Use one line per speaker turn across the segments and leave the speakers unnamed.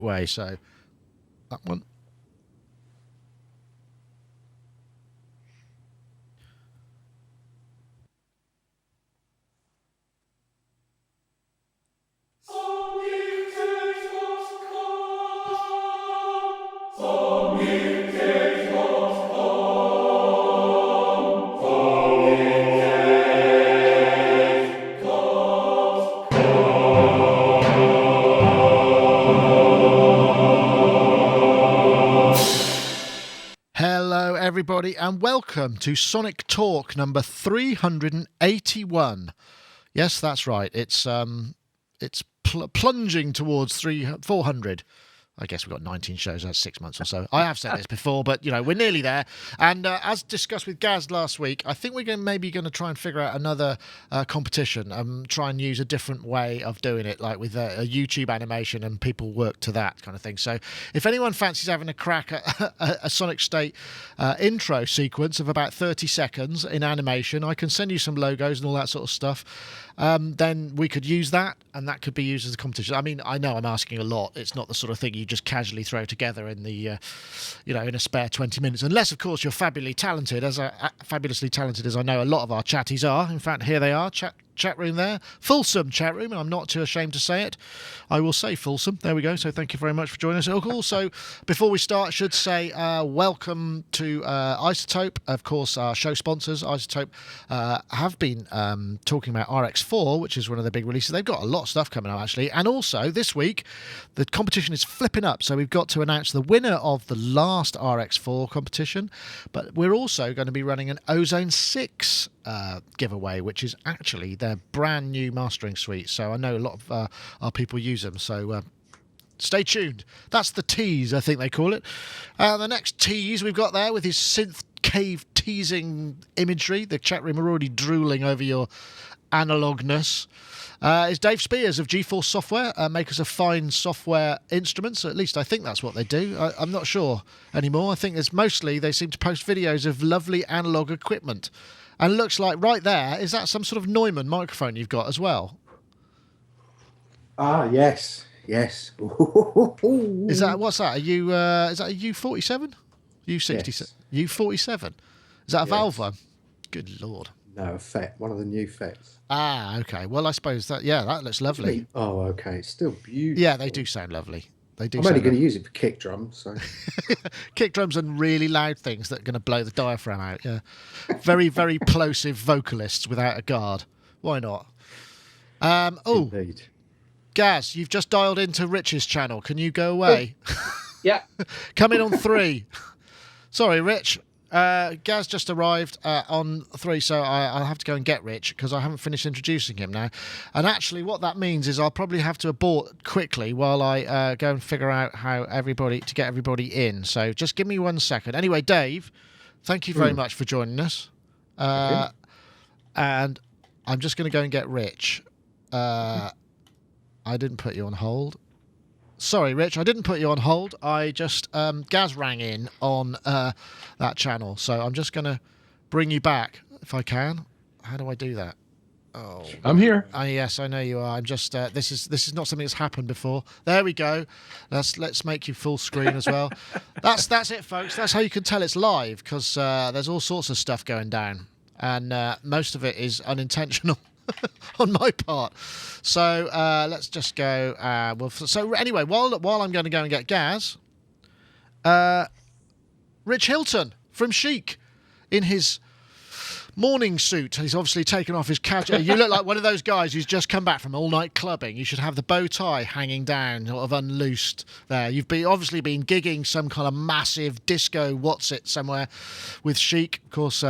way. So that one. Everybody, and welcome to Sonic Talk number 381. Yes, that's right. It's plunging towards 400. I guess we've got 19 shows, that's 6 months or so. I have said this before, but, you know, we're nearly there. And as discussed with Gaz last week, I think we're maybe going to try and figure out another competition, try and use a different way of doing it, like with a YouTube animation and people work to that kind of thing. So if anyone fancies having a crack at a Sonic State intro sequence of about 30 seconds in animation, I can send you some logos and all that sort of stuff. Then we could use that, and that could be used as a competition. I mean, I know I'm asking a lot. It's not the sort of thing you just casually throw together in the, in a spare 20 minutes. Unless, of course, you're fabulously talented, as I know a lot of our chatties are. In fact, here they are, chat room there. Fulsome chat room, and I'm not too ashamed to say it. I will say fulsome. There we go. So thank you very much for joining us. Also, before we start, I should say welcome to iZotope. Of course, our show sponsors, iZotope, have been talking about RX4, which is one of the big releases. They've got a lot of stuff coming out, actually. And also, this week, the competition is flipping up. So we've got to announce the winner of the last RX4 competition. But we're also going to be running an Ozone 6 giveaway, which is actually their brand new mastering suite. So I know a lot of our people use them. So stay tuned. That's the tease, I think they call it. The next tease we've got there with his synth cave teasing imagery. The chat room are already drooling over your analogness. Is Dave Spears of GeForce Software, makers of fine software instruments. At least I think that's what they do. I'm not sure anymore. I think it's mostly they seem to post videos of lovely analog equipment. And it looks like right there, is that some sort of Neumann microphone you've got as well?
Ah, yes. Is
that, what's that? Are you, is that a U47? U67?
Yes.
U47? Is that a valve one? Good Lord.
No, a FET, one of the new FETs.
Ah, okay. Well, I suppose that looks lovely.
Oh, okay. It's still beautiful.
Yeah, they do sound lovely. I'm
only going to use it for kick drums. So.
Kick drums and really loud things that are going to blow the diaphragm out. Yeah, very, very plosive vocalists without a guard. Why not?
Indeed.
Gaz, you've just dialed into Rich's channel. Can you go away?
Yeah.
Come in on 3. Sorry, Rich. Gaz just arrived on 3, so I'll have to go and get Rich because I haven't finished introducing him now. And actually, what that means is I'll probably have to abort quickly while I go and figure out how to get everybody in. So just give me 1 second. Anyway, Dave, thank you very much for joining us.
Okay.
And I'm just going to go and get Rich. I didn't put you on hold. Sorry, Rich, I didn't put you on hold. I just, Gaz rang in on that channel. So I'm just going to bring you back if I can. How do I do that? Oh,
I'm here.
Yes, I know you are. I'm just, this is not something that's happened before. There we go. Let's make you full screen as well. That's it, folks. That's how you can tell it's live because there's all sorts of stuff going down. And most of it is unintentional. On my part. So let's just go. So anyway, while I'm going to go and get Gaz, Rich Hilton from Chic in his morning suit. He's obviously taken off his casual. You look like one of those guys who's just come back from all night clubbing. You should have the bow tie hanging down, sort of unloosed there. You've obviously been gigging some kind of massive disco wotsit somewhere with Chic, of course.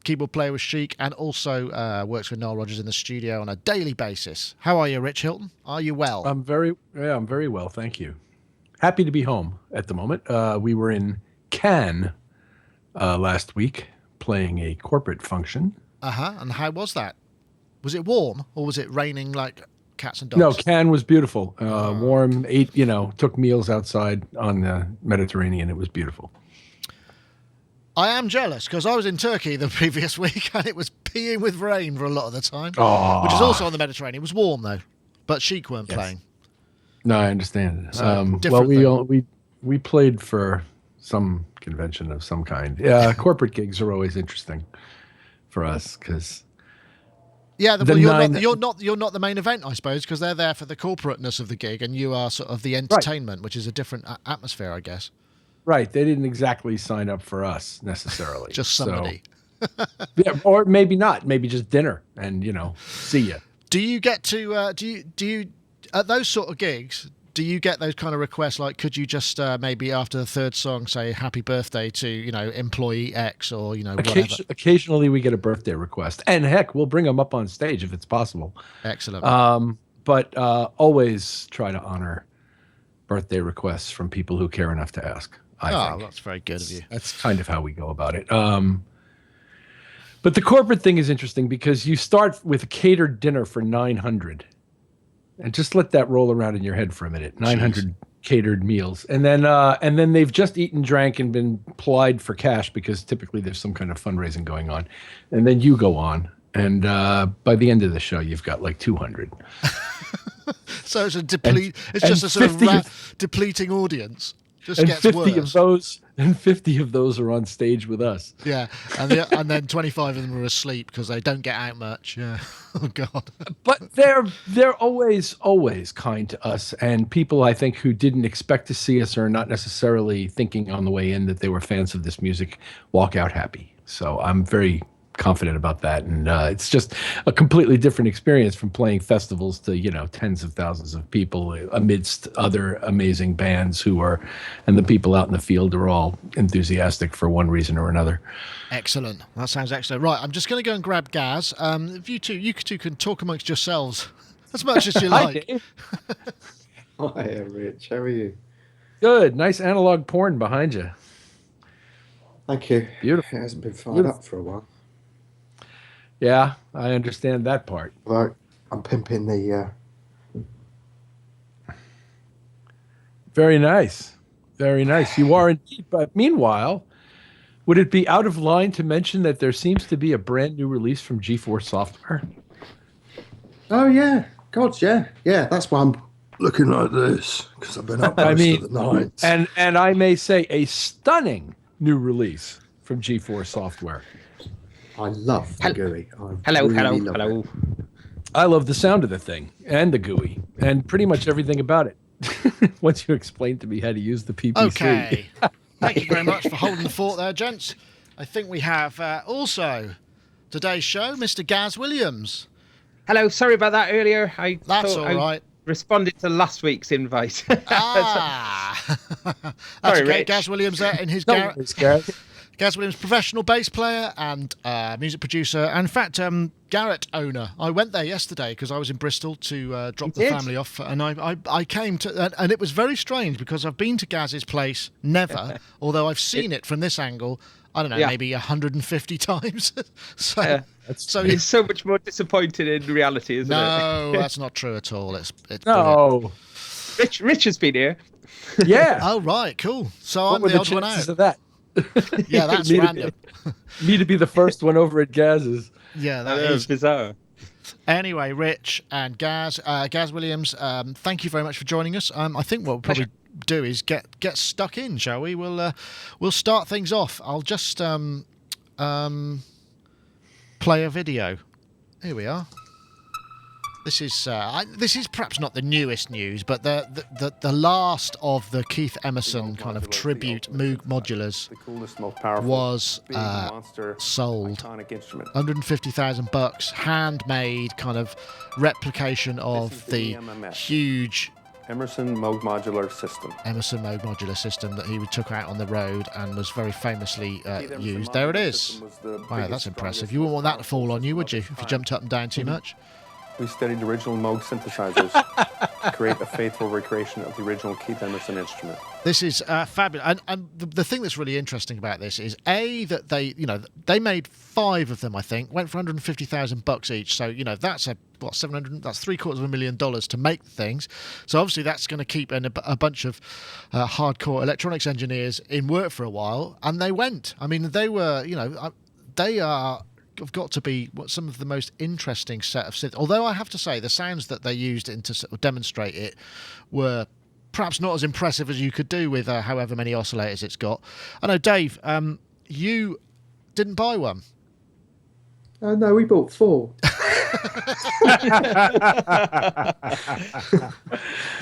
Keyboard player with Chic, and also works with Noel Rogers in the studio on a daily basis. How are you, Rich Hilton? Are you well?
I'm very well, thank you. Happy to be home at the moment. We were in Cannes last week playing a corporate function.
And how was that? Was it warm or was it raining like cats and dogs?
No, Cannes was beautiful. Warm, took meals outside on the Mediterranean. It was beautiful.
I am jealous because I was in Turkey the previous week and it was peeing with rain for a lot of the time, which is also on the Mediterranean. It was warm though, but Chic weren't playing.
No, I understand.
So,
Well, we played for some convention of some kind. Yeah, corporate gigs are always interesting for us because.
Yeah, well, you're not the main event, I suppose, because they're there for the corporateness of the gig, and you are sort of the entertainment, which is a different atmosphere, I guess.
Right, they didn't exactly sign up for us necessarily.
Just somebody.
So, yeah, or maybe not. Maybe just dinner, and see ya.
Do you get to do you at those sort of gigs? Do you get those kind of requests like, could you just maybe after the third song say happy birthday to, employee X or, whatever?
Occasionally we get a birthday request. And heck, we'll bring them up on stage if it's possible.
Excellent.
But always try to honor birthday requests from people who care enough to ask. I think.
That's very good of you.
That's kind of how we go about it. But the corporate thing is interesting because you start with a catered dinner for 900. And just let that roll around in your head for a minute. 900 catered meals, and then they've just eaten, drank, and been plied for cash because typically there's some kind of fundraising going on, and then you go on, and by the end of the show, you've got like 200.
So it's just a sort of depleting audience. Just gets
50
worse.
And 50 of those are on stage with us.
Yeah, and then 25 of them are asleep because they don't get out much. Yeah, oh god.
But they're always kind to us, and people I think who didn't expect to see us or are not necessarily thinking on the way in that they were fans of this music walk out happy. So I'm very confident about that, and it's just a completely different experience from playing festivals to tens of thousands of people amidst other amazing bands and the people out in the field are all enthusiastic for one reason or another.
Excellent. That sounds excellent. Right, I'm just going to go and grab Gaz. If you two can talk amongst yourselves as much as you like.
Hi, Rich. How are you?
Good. Nice analog porn behind you.
Thank you.
Beautiful.
It hasn't been fired up for a while.
Yeah, I understand that part.
Well, I'm pimping the...
Very nice. Very nice. You are indeed. But meanwhile, would it be out of line to mention that there seems to be a brand new release from G4 Software?
Oh, yeah. God, yeah. Yeah, that's why I'm looking like this, because I've been up most of the nights.
And I may say a stunning new release from G4 Software.
I love the GUI.
Hello.
I love the sound of the thing and the GUI and pretty much everything about it. Once you explain to me how to use the PPC.
Okay. Thank you very much for holding the fort there, gents. I think we have also today's show, Mr. Gaz Williams.
Hello. Sorry about that earlier.
That's all right.
Responded to last week's invite.
That's
Sorry,
okay.
Rich.
Gaz Williams there in his Gaz Williams, professional bass player and music producer. And in fact, Garrett owner. I went there yesterday because I was in Bristol to drop the family off. And I came to... And it was very strange because I've been to Gaz's place, never, although I've seen it from this angle, I don't know, maybe 150 times. So
it's so much more disappointing in reality, isn't it?
No, that's not true at all. It's
no.
Rich has been here.
Yeah.
Oh, right, cool. So
what
I'm
were
the odd one out.
Of that?
Yeah, that's random.
Me to be the first one over at Gaz's.
Yeah,
that is bizarre.
Anyway, Rich and Gaz Williams, thank you very much for joining us. I think what we'll probably do is get stuck in, shall we? We'll start things off. I'll just play a video. Here we are. This is perhaps not the newest news, but the last of the Keith Emerson kind of tribute Moog modulars was sold. $150,000, handmade kind of replication of the huge
Emerson Moog Modular system
that he took out on the road and was very famously used. There it is. Wow, that's impressive. You wouldn't want that to fall on you, would you, if you jumped up and down too much?
We studied original Moog synthesizers to create a faithful recreation of the original Keith Emerson instrument.
This is fabulous, and the thing that's really interesting about this is that they made 5 of them. I think went for $150,000 each. So that's that's $750,000 to make the things. So obviously that's going to keep a bunch of hardcore electronics engineers in work for a while, and they went. I mean, they were they are have got to be some of the most interesting set of synths. Although I have to say, the sounds that they used to sort of demonstrate it were perhaps not as impressive as you could do with however many oscillators it's got. I know, Dave, you didn't buy one.
No, we bought 4.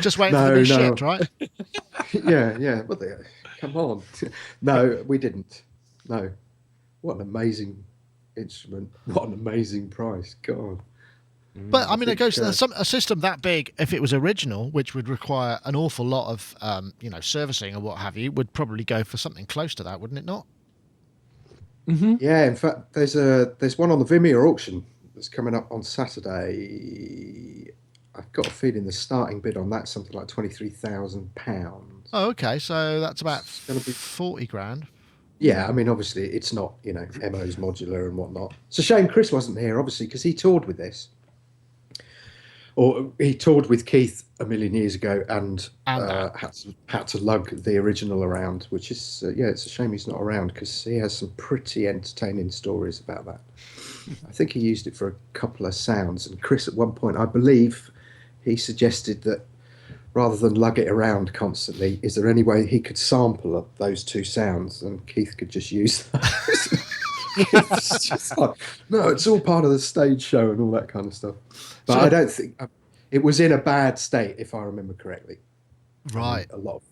Just waiting for them to be shipped, right?
Yeah. Well, come on. No, we didn't. No. What an amazing instrument. What an amazing price. God.
But I mean, it goes to a system that big. If it was original, which would require an awful lot of servicing or what have you, would probably go for something close to that, wouldn't it not?
Mm-hmm.
Yeah, in fact, there's one on the Vimeo auction that's coming up on Saturday. I've got a feeling the starting bid on that's something like £23,000.
Oh, okay, so that's about 40 grand.
Yeah, I mean, obviously, it's not Emo's Modular and whatnot. It's a shame Chris wasn't here, obviously, because he toured with this. Or he toured with Keith a million years ago and had to lug the original around, which is, it's a shame he's not around because he has some pretty entertaining stories about that. I think he used it for a couple of sounds. And Chris, at one point, I believe, he suggested that rather than lug it around constantly, is there any way he could sample those 2 sounds and Keith could just use those? It's just like, no, it's all part of the stage show and all that kind of stuff. But I don't think it was in a bad state, if I remember correctly.
Right.
A lot of,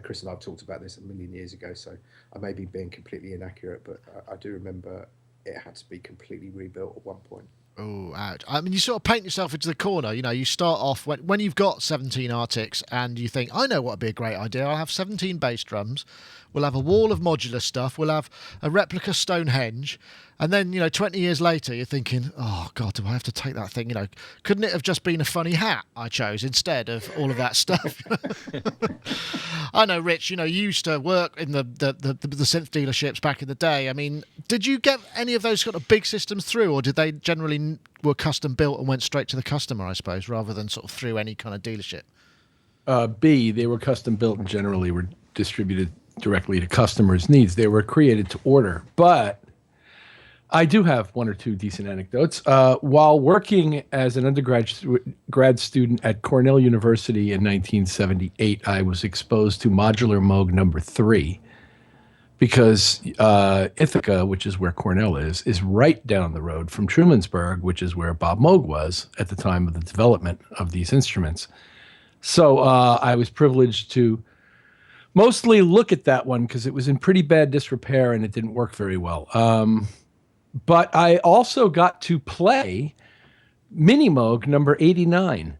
Chris and I talked about this a million years ago, so I may be being completely inaccurate, but I do remember it had to be completely rebuilt at one point.
Oh, ouch. I mean, you sort of paint yourself into the corner. You start off when you've got 17 Arctics and you think, I know what would be a great idea. I'll have 17 bass drums. We'll have a wall of modular stuff. We'll have a replica Stonehenge. And then, 20 years later, you're thinking, oh, God, do I have to take that thing? Couldn't it have just been a funny hat I chose instead of all of that stuff? I know, Rich, you used to work in the synth dealerships back in the day. I mean, did you get any of those sort of big systems through, or did they generally were custom built and went straight to the customer, I suppose, rather than sort of through any kind of dealership?
They were custom built and generally were distributed directly to customers' needs. They were created to order, but I do have one or two decent anecdotes. While working as an grad student at Cornell University in 1978, I was exposed to Modular Moog number 3 because Ithaca, which is where Cornell is right down the road from Trumansburg, which is where Bob Moog was at the time of the development of these instruments. So I was privileged to mostly look at that one because it was in pretty bad disrepair and it didn't work very well. But I also got to play Mini Moog number 89,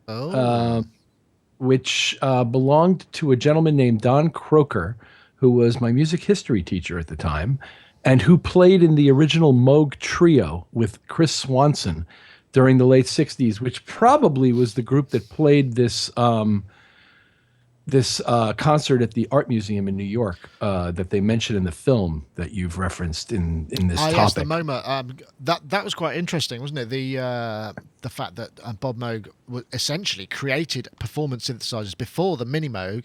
which belonged to a gentleman named Don Croker, who was my music history teacher at the time, and who played in the original Moog trio with Chris Swanson during the late 60s, which probably was the group that played this concert at the Art Museum in New York that they mentioned in the film that you've referenced in this topic.
Yes, the MoMA. That was quite interesting, wasn't it? The fact that Bob Moog essentially created performance synthesizers before the Mini Moog,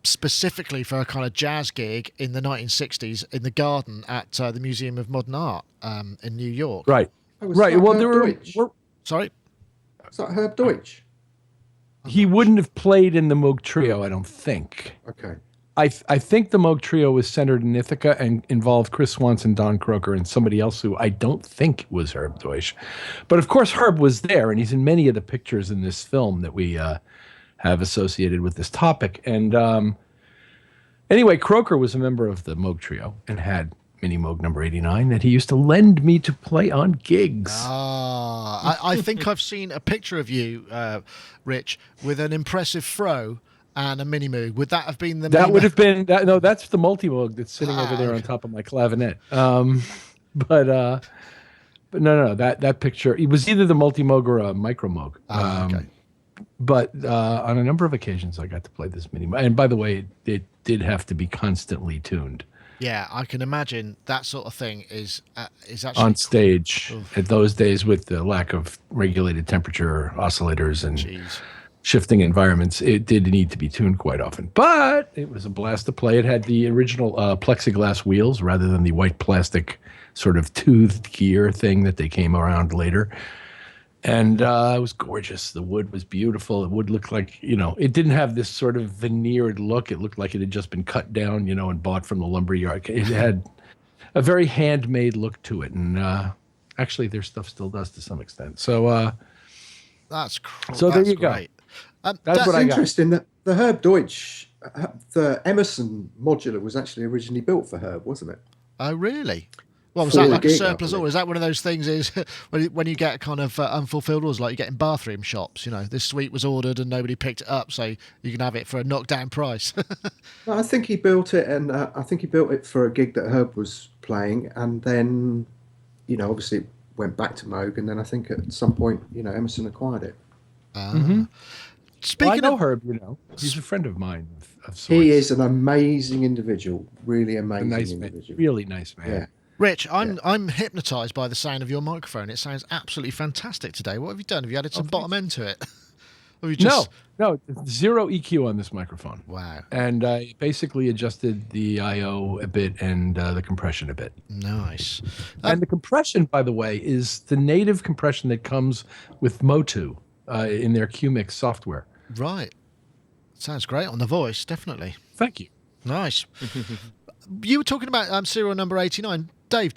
specifically for a kind of jazz gig in the 1960s in the garden at the Museum of Modern Art in New York.
Right. Right. Well, there were.
Sorry.
Is that Herb Deutsch?
He wouldn't have played in the Moog trio, I don't think.
Okay.
I think the Moog trio was centered in Ithaca and involved Chris Swanson, Don Croker, and somebody else who I don't think was Herb Deutsch. But of course, Herb was there, and he's in many of the pictures in this film that we have associated with this topic. And anyway, Croker was a member of the Moog trio and had Mini Moog number 89 that he used to lend me to play on gigs.
I think I've seen a picture of you, Rich, with an impressive fro and a Mini Moog. Would that have been the?
That would have been that. No, that's the multi Moog that's sitting over there on top of my clavinet. But no, that picture. It was either the multi Moog or a micro Moog.
Okay.
But on a number of occasions, I got to play this Mini Moog. And by the way, it did have to be constantly tuned.
Yeah, I can imagine that sort of thing is actually
on stage at those days with the lack of regulated temperature oscillators and shifting environments. It did need to be tuned quite often, but it was a blast to play. It had the original plexiglass wheels rather than the white plastic sort of toothed gear thing that they came around later. And it was gorgeous. The wood was beautiful. It would look like, it didn't have this sort of veneered look. It looked like it had just been cut down, and bought from the lumber yard. It had a very handmade look to it. And actually, their stuff still does to some extent. So
that's cool.
So there you go.
That's what I got. Interesting that the Herb Deutsch, the Emerson modular was actually originally built for Herb, wasn't it?
Oh, really? Well, was that like a surplus order? Is that one of those things is when you get kind of unfulfilled orders like you get in bathroom shops, this suite was ordered and nobody picked it up, so you can have it for a knockdown price?
No, I think he built it, and I think he built it for a gig that Herb was playing, and then, obviously it went back to Moog, and then I think at some point, Emerson acquired it.
Speaking I know Herb, he's a friend of mine. Of sorts.
He is an amazing individual, really amazing individual.
Really nice man.
Yeah.
Rich, I'm hypnotised by the sound of your microphone. It sounds absolutely fantastic today. What have you done? Have you added some bottom end to it? Or you just...
No, zero EQ on this microphone.
Wow.
And I basically adjusted the I/O a bit and the compression a bit.
Nice.
And the compression, by the way, is the native compression that comes with Motu in their QMix software.
Right. Sounds great on the voice, definitely.
Thank you.
Nice. You were talking about serial number 89. Dave,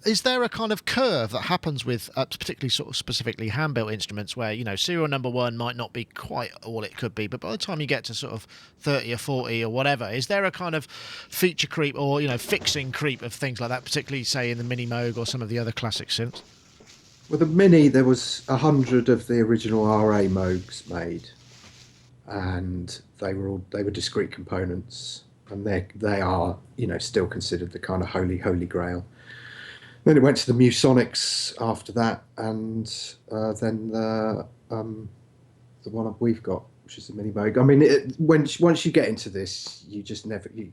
is there a kind of curve that happens with particularly sort of specifically hand-built instruments where, serial number 1 might not be quite all it could be, but by the time you get to sort of 30 or 40 or whatever, is there a kind of feature creep or, fixing creep of things like that, particularly, say, in the Mini Moog or some of the other classic synths?
Well, the Mini, there was 100 of the original RA Moogs made, and they were discrete components, and they are still considered the kind of holy grail. Then it went to the Musonics after that, and then the one we've got, which is the Mini Moog. I mean, once you get into this, you just never you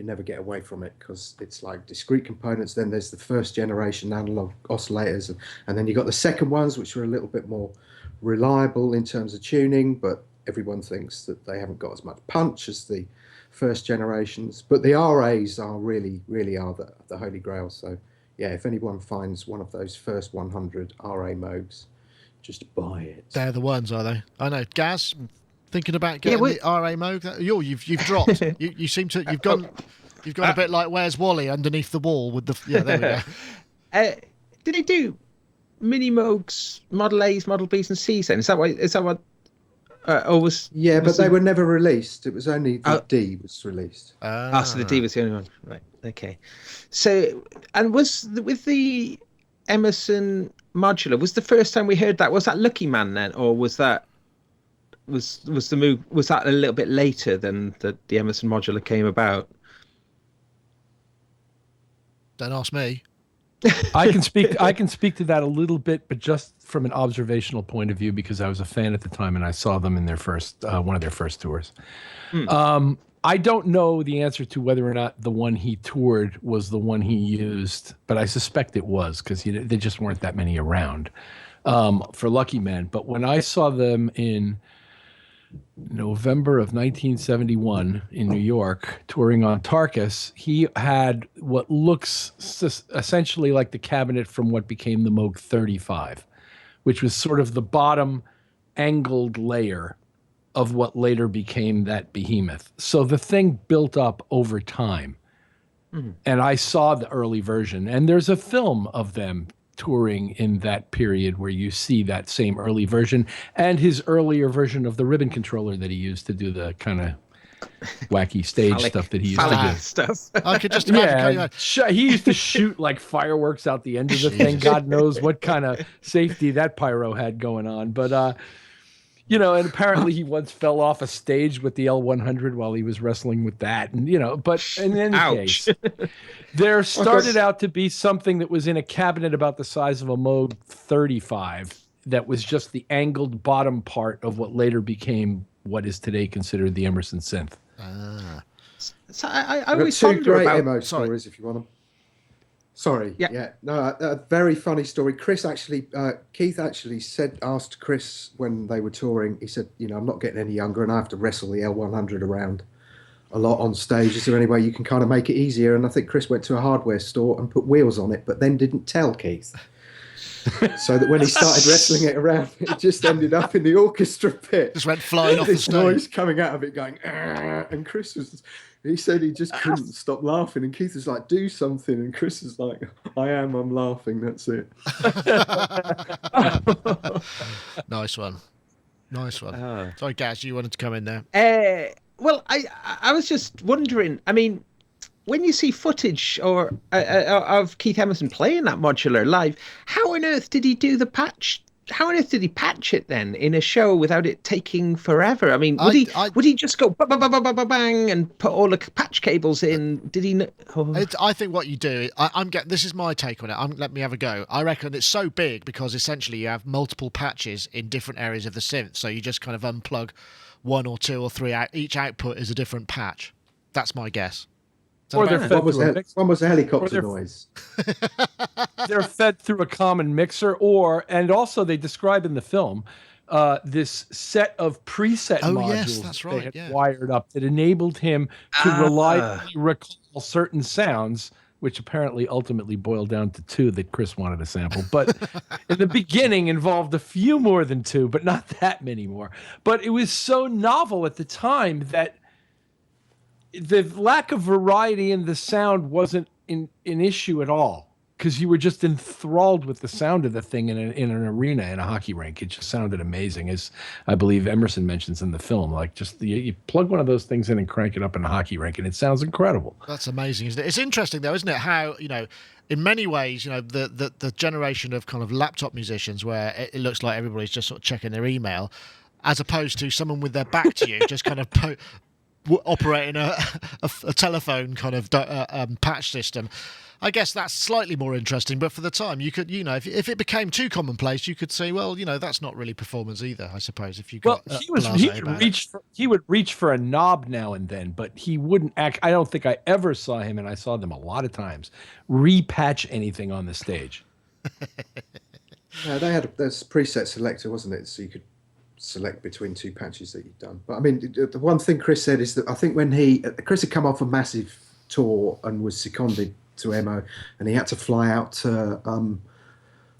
never get away from it, because it's like discrete components. Then there's the first generation analog oscillators, and then you got the second ones, which are a little bit more reliable in terms of tuning, but everyone thinks that they haven't got as much punch as the first generations. But the RAs are really are the holy grail. So yeah, if anyone finds one of those first 100 RA Moogs, just buy it.
They're the ones, are they? I know. Gaz, thinking about getting the RA Moog? You've dropped. you seem to. You've gone a bit like Where's Wally underneath the wall with the. Yeah, there we
go. Did they do Mini Moogs, Model A's, Model B's, and C's? Then is that what?
But they were never released. It was only the D was released.
So the D was the only one, right? Okay. So, and with the Emerson modular, was the first time we heard that? Was that Lucky Man then, or was that the Moog? Was that a little bit later than the Emerson modular came about?
Don't ask me.
I can speak to that a little bit, but just from an observational point of view, because I was a fan at the time and I saw them in their first one of their first tours. I don't know the answer to whether or not the one he toured was the one he used, but I suspect it was, because there just weren't that many around for Lucky Man. But when I saw them in November of 1971 in New York, touring on Tarkus, he had what looks essentially like the cabinet from what became the Moog 35, which was sort of the bottom angled layer of what later became that behemoth. So the thing built up over time. Mm-hmm. And I saw the early version, and there's a film of them touring in that period where you see that same early version and his earlier version of the ribbon controller that he used to do the kind of wacky stage stuff that he used to do.
Stuff.
I could just imagine.
He used to shoot like fireworks out the end of the thing. God knows what kind of safety that pyro had going on. But, and apparently he once fell off a stage with the L100 while he was wrestling with that. And, but in any case, there started out to be something that was in a cabinet about the size of a Moog 35 that was just the angled bottom part of what later became what is today considered the Emerson synth.
So I always
wonder
about...
two great MO stories if you want them. Sorry. Yeah. No, a very funny story. Keith actually asked Chris when they were touring, he said, I'm not getting any younger and I have to wrestle the L100 around. a lot on stage. Is there any way you can kind of make it easier? And I think Chris went to a hardware store and put wheels on it, but then didn't tell Keith. So that when he started wrestling it around, it just ended up in the orchestra pit.
Just went flying off the
this
stage.
noise coming out of it going, and Chris was, he said he just couldn't stop laughing. And Keith was like, do something. And Chris was like, I'm laughing. That's it.
Nice one. Sorry, Gaz, you wanted to come in there.
Well, I was just wondering, I mean, when you see footage of Keith Emerson playing that modular live, how on earth did he do the patch? How on earth did he patch it then in a show without it taking forever? I mean, would he just go bang and put all the patch cables in? Did he?
I think what you do, this is my take on it. Let me have a go. I reckon it's so big because essentially you have multiple patches in different areas of the synth, so you just kind of unplug one or two or three out. Each output is a different patch. That's my guess.
Or they're fed through a mixer.
One was a helicopter noise.
They're fed through a common mixer, and also they describe in the film this set of preset modules
that's
they
right,
had wired up that enabled him to reliably recall certain sounds, which apparently ultimately boiled down to two that Chris wanted to sample. But in the beginning involved a few more than two, but not that many more. But it was so novel at the time that the lack of variety in the sound wasn't an issue at all, because you were just enthralled with the sound of the thing in an arena, in a hockey rink. It just sounded amazing, as I believe Emerson mentions in the film. Like, just you plug one of those things in and crank it up in a hockey rink, and it sounds incredible.
That's amazing, isn't it? It's interesting, though, isn't it? How, in many ways, the generation of kind of laptop musicians where it looks like everybody's just sort of checking their email, as opposed to someone with their back to you, just kind of operating a telephone kind of patch system. I guess that's slightly more interesting, but for the time, you could, if it became too commonplace, you could say, well, that's not really performance either, I suppose. If you got
he would reach for a knob now and then, but he wouldn't act. I don't think I ever saw him, and I saw them a lot of times, repatch anything on the stage.
Yeah, they had this preset selector, wasn't it? So you could select between two patches that you've done. But I mean, the one thing Chris said is that I think when Chris had come off a massive tour and was seconded to MO, and he had to fly out to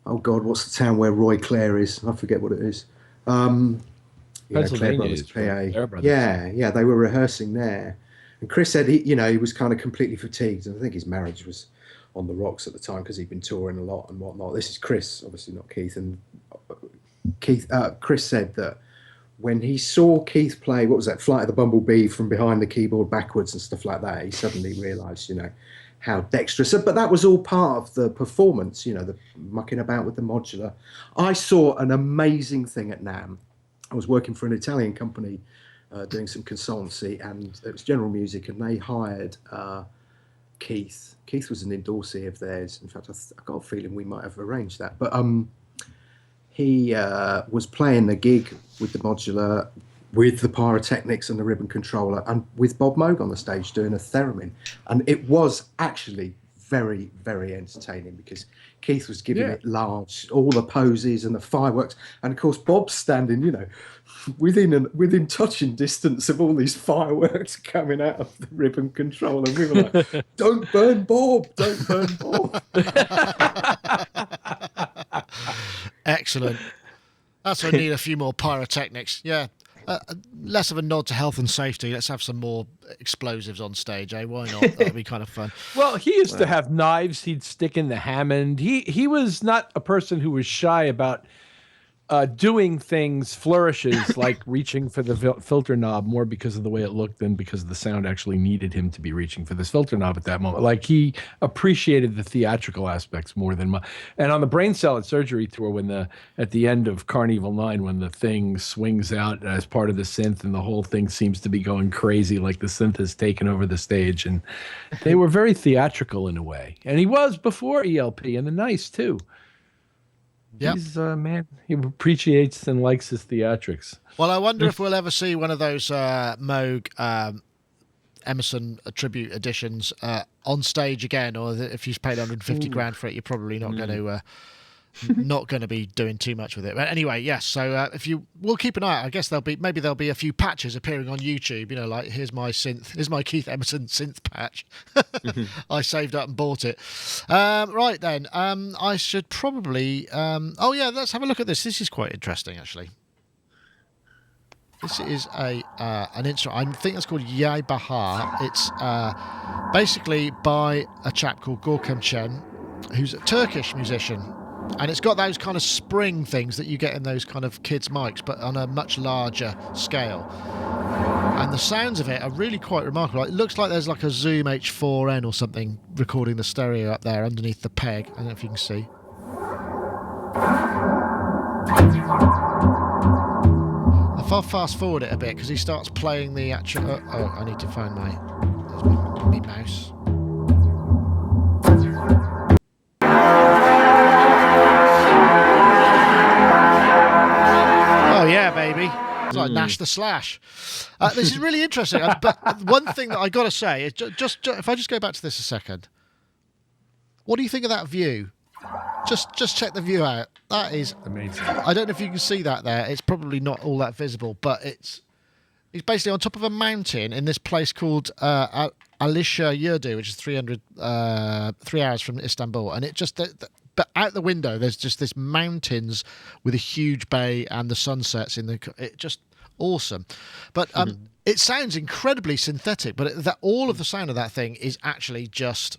oh God, what's the town where Roy Clare is? I forget what it is.
Pennsylvania,
Clare Brothers, PA. Yeah, they were rehearsing there, and Chris said he was kind of completely fatigued, and I think his marriage was on the rocks at the time because he'd been touring a lot and whatnot. This is Chris, obviously not Keith, and Chris said that when he saw Keith play, what was that, Flight of the Bumblebee from behind the keyboard backwards and stuff like that, he suddenly realised, how dexterous. But that was all part of the performance, the mucking about with the modular. I saw an amazing thing at NAMM. I was working for an Italian company doing some consultancy, and it was General Music, and they hired Keith. Keith was an endorsee of theirs. In fact, I got a feeling we might have arranged that. But he was playing the gig with the modular, with the pyrotechnics and the ribbon controller, and with Bob Moog on the stage doing a theremin. And it was actually very, very entertaining because Keith was giving it large, all the poses and the fireworks. And of course, Bob's standing, within touching distance of all these fireworks coming out of the ribbon controller. And we were like, don't burn Bob, don't burn Bob.
Excellent. That's why we need a few more pyrotechnics. Yeah. Less of a nod to health and safety. Let's have some more explosives on stage, eh? Why not? That'd be kind of fun.
Well, he used to have knives he'd stick in the Hammond. He was not a person who was shy about doing things, flourishes, like reaching for the filter knob more because of the way it looked than because the sound actually needed him to be reaching for this filter knob at that moment. Like, he appreciated the theatrical aspects more than and on the Brain Salad Surgery tour, at the end of Carnival 9, when the thing swings out as part of the synth and the whole thing seems to be going crazy, like the synth has taken over the stage, and they were very theatrical in a way. And he was before ELP, and the Nice too.
Yep.
He's man, he appreciates and likes his theatrics.
Well, I wonder if we'll ever see one of those Moog Emerson tribute editions on stage again, or if you've paid 150 grand for it, you're probably not going to not going to be doing too much with it. But anyway, yes. So we'll keep an eye out. I guess there'll be a few patches appearing on YouTube. You know, like here's my Keith Emerson synth patch. I saved up and bought it. Right then, I should probably. Let's have a look at this. This is quite interesting, actually. This is an instrument. I think it's called Yaybaha. It's basically by a chap called Gorkem Chen, who's a Turkish musician. And it's got those kind of spring things that you get in those kind of kids' mics, but on a much larger scale. And the sounds of it are really quite remarkable. It looks like there's like a Zoom H4n or something recording the stereo up there underneath the peg. I don't know if you can see. If I fast forward it a bit, because he starts playing the actual... I need to find my mouse. Oh yeah, baby. It's like Nash the Slash. This is really interesting. But one thing that I got to say is just if I just go back to this a second. What do you think of that view? Just check the view out. That is
amazing.
I don't know if you can see that there. It's probably not all that visible, but it's basically on top of a mountain in this place called Alisha Yurdu, which is 3 hours from Istanbul, and it just. But out the window, there's just this mountains with a huge bay and the sunsets it just awesome. But it sounds incredibly synthetic, but all of the sound of that thing is actually just,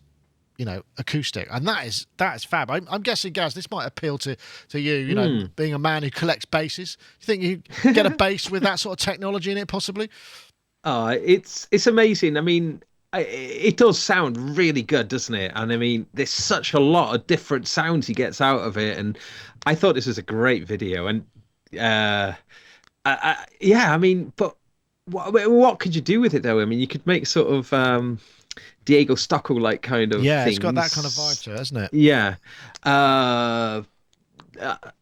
acoustic. And that is fab. I'm guessing, Gaz, this might appeal to you, being a man who collects basses. Do you think you get a bass with that sort of technology in it, possibly?
It's amazing. I mean, it does sound really good, doesn't it? And I mean, there's such a lot of different sounds he gets out of it. And I thought this was a great video. And I mean, but what could you do with it though? I mean, you could make sort of Diego Stocco like kind of
things.
It's
got that kind of vibe to it, hasn't it?
Yeah.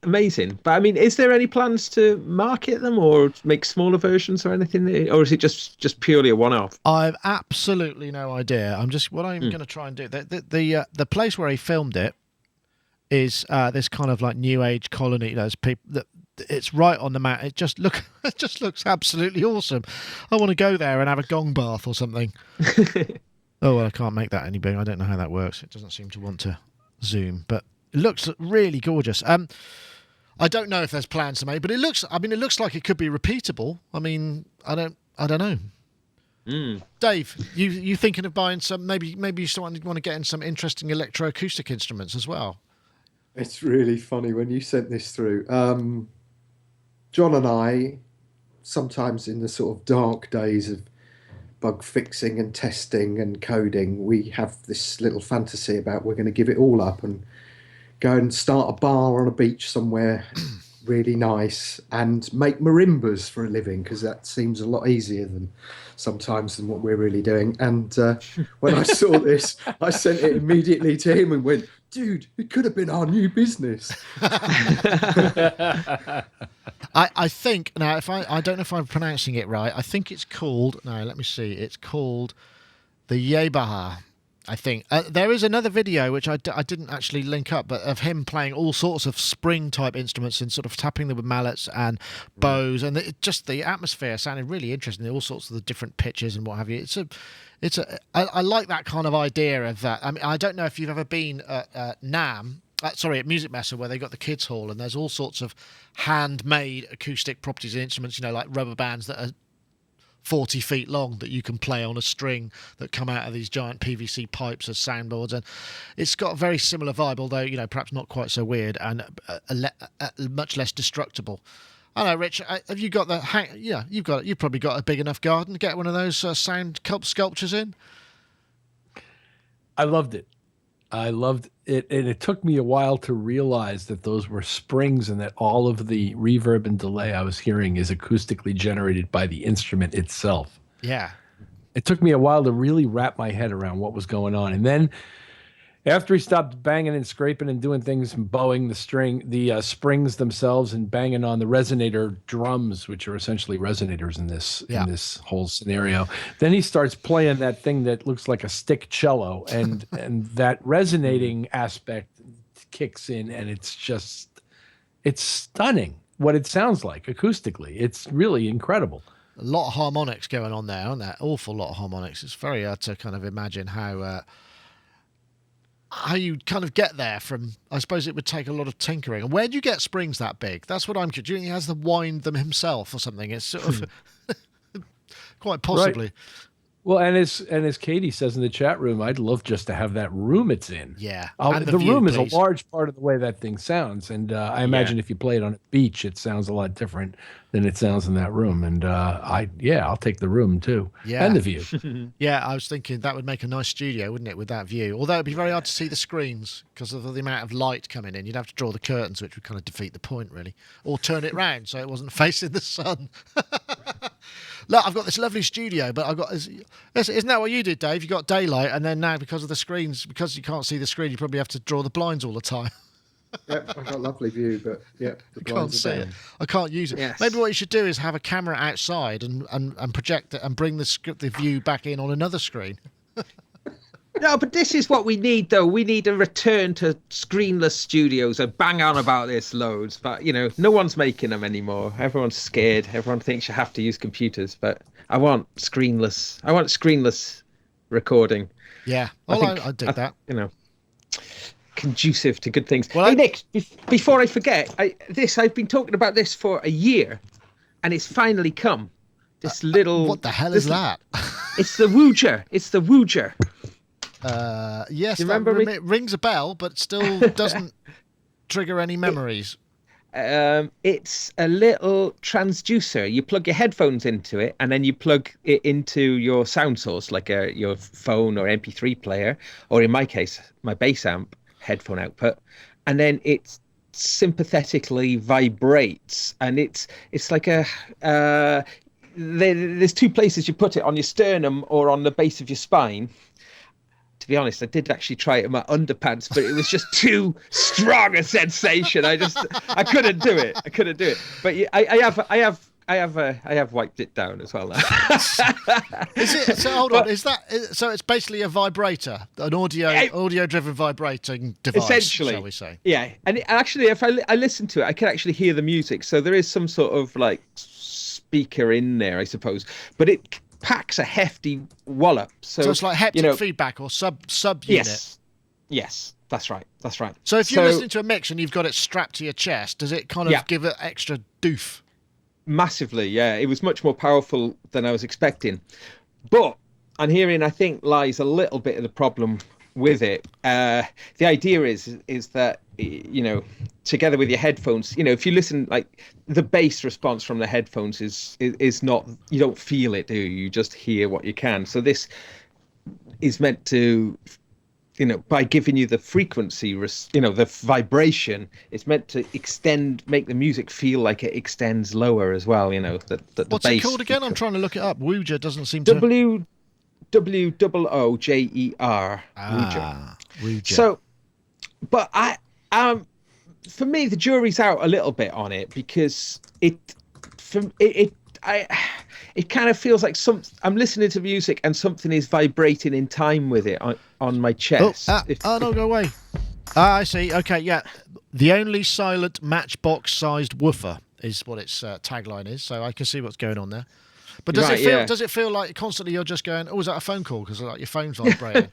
Amazing. But I mean, is there any plans to market them or make smaller versions or anything, or is it just purely a one-off?
I've absolutely no idea. I'm going to try and do the place where he filmed it is this kind of like new age colony. There's people that it's right on the mat. It just looks absolutely awesome. I want to go there and have a gong bath or something. Oh well, I can't make that any bigger. I don't know how that works. It doesn't seem to want to zoom, but it looks really gorgeous. I don't know if there's plans to make, but it looks like it could be repeatable. I mean, I don't know. Dave, you thinking of buying some? Maybe you want to get in some interesting electroacoustic instruments as well.
It's really funny when you sent this through. John and I, sometimes in the sort of dark days of bug fixing and testing and coding, we have this little fantasy about we're going to give it all up and go and start a bar on a beach somewhere really nice and make marimbas for a living, because that seems a lot easier than what we're really doing. And when I saw this, I sent it immediately to him and went, dude, it could have been our new business.
I think, now, if I don't know if I'm pronouncing it right, I think it's called, no, let me see, it's called the Yaybaha, I think. There is another video, which I didn't actually link up, but of him playing all sorts of spring-type instruments and sort of tapping them with mallets and bows, and the atmosphere sounded really interesting, all sorts of the different pitches and what have you. I like that kind of idea of that. I mean, I don't know if you've ever been at NAMM, at Music Messe, where they got the kids hall, and there's all sorts of handmade acoustic properties and instruments, like rubber bands that are 40 feet long that you can play on a string that come out of these giant PVC pipes as soundboards, and it's got a very similar vibe, although perhaps not quite so weird and much less destructible. I know, Rich. Have you got you've probably got a big enough garden to get one of those sound sculptures in.
I loved it. And it took me a while to realize that those were springs and that all of the reverb and delay I was hearing is acoustically generated by the instrument itself.
Yeah.
It took me a while to really wrap my head around what was going on. And then after he stopped banging and scraping and doing things and bowing the springs themselves and banging on the resonator drums, which are essentially resonators in this whole scenario, then he starts playing that thing that looks like a stick cello, and that resonating aspect kicks in, and it's stunning what it sounds like acoustically. It's really incredible.
A lot of harmonics going on there, aren't there? Awful lot of harmonics. It's very hard to kind of imagine how you kind of get there from. I suppose it would take a lot of tinkering. And where do you get springs that big? That's what I'm curious. Do you think he has to wind them himself or something? It's sort of quite possibly.
Right. Well, and as Katie says in the chat room, I'd love just to have that room it's in.
Yeah.
And the
view,
room
please.
is a large part of the way that thing sounds. And I imagine if you play it on a beach, it sounds a lot different than it sounds in that room. And I'll take the room too.
Yeah.
And the view.
Yeah, I was thinking that would make a nice studio, wouldn't it, with that view? Although it'd be very hard to see the screens because of the amount of light coming in. You'd have to draw the curtains, which would kind of defeat the point, really. Or turn it round so it wasn't facing the sun. Look, I've got this lovely studio, but I've got... Isn't that what you did, Dave? You got daylight, and then now, because of the screens, because you can't see the screen, you probably have to draw the blinds all the time.
Yep, I've got a lovely view, but yeah, the
Can't
blinds
see
are
it.
down.
I can't use it.
Yes.
Maybe what you should do is have a camera outside and project it and bring the view back in on another screen.
No, but this is what we need, though. We need a return to screenless studios. I bang on about this loads, but, no one's making them anymore. Everyone's scared. Everyone thinks you have to use computers, but I want screenless recording.
Yeah, well, I dig that.
Conducive to good things.
Well,
hey, Nick, before I forget, I've been talking about this for a year, and it's finally come. This little...
What the hell is that?
It's the Woojer. It's the Woojer.
Yes,
you remember
it rings a bell, but still doesn't trigger any memories.
It's a little transducer. You plug your headphones into it, and then you plug it into your sound source, like your phone or MP3 player, or in my case, my bass amp headphone output, and then it sympathetically vibrates, and it's like there's two places you put it, on your sternum or on the base of your spine. To be honest, I did actually try it in my underpants, but it was just too strong a sensation. I couldn't do it. But I have wiped it down as well now.
Is it? So hold on. Is that? So it's basically a vibrator, an audio-driven vibrating device,
essentially,
shall we say?
Yeah, and actually, if I listen to it, I can actually hear the music. So there is some sort of like speaker in there, I suppose, but it packs a hefty wallop. So
it's like haptic feedback or sub unit.
Yes, that's right.
So if you're listening to a mix and you've got it strapped to your chest, does it kind of give it extra doof?
Massively, yeah. It was much more powerful than I was expecting. But and herein, I think, lies a little bit of the problem with it. The idea is that, together with your headphones, if you listen, like the bass response from the headphones is not, you don't feel it, do you? You just hear what you can. So this is meant to, by giving you the frequency, the vibration, it's meant to make the music feel like it extends lower as well. The
What's
bass
it called again? I'm trying to look it up. Woojer doesn't seem to.
Woojer.
Woojer.
So, but for me, the jury's out a little bit on it, because it kind of feels like I'm listening to music and something is vibrating in time with it on my chest.
No, go away. I see. Okay, yeah. The only silent matchbox-sized woofer is what its tagline is, so I can see what's going on there. But does it feel like constantly you're just going, oh, is that a phone call? Because like your phone's vibrating.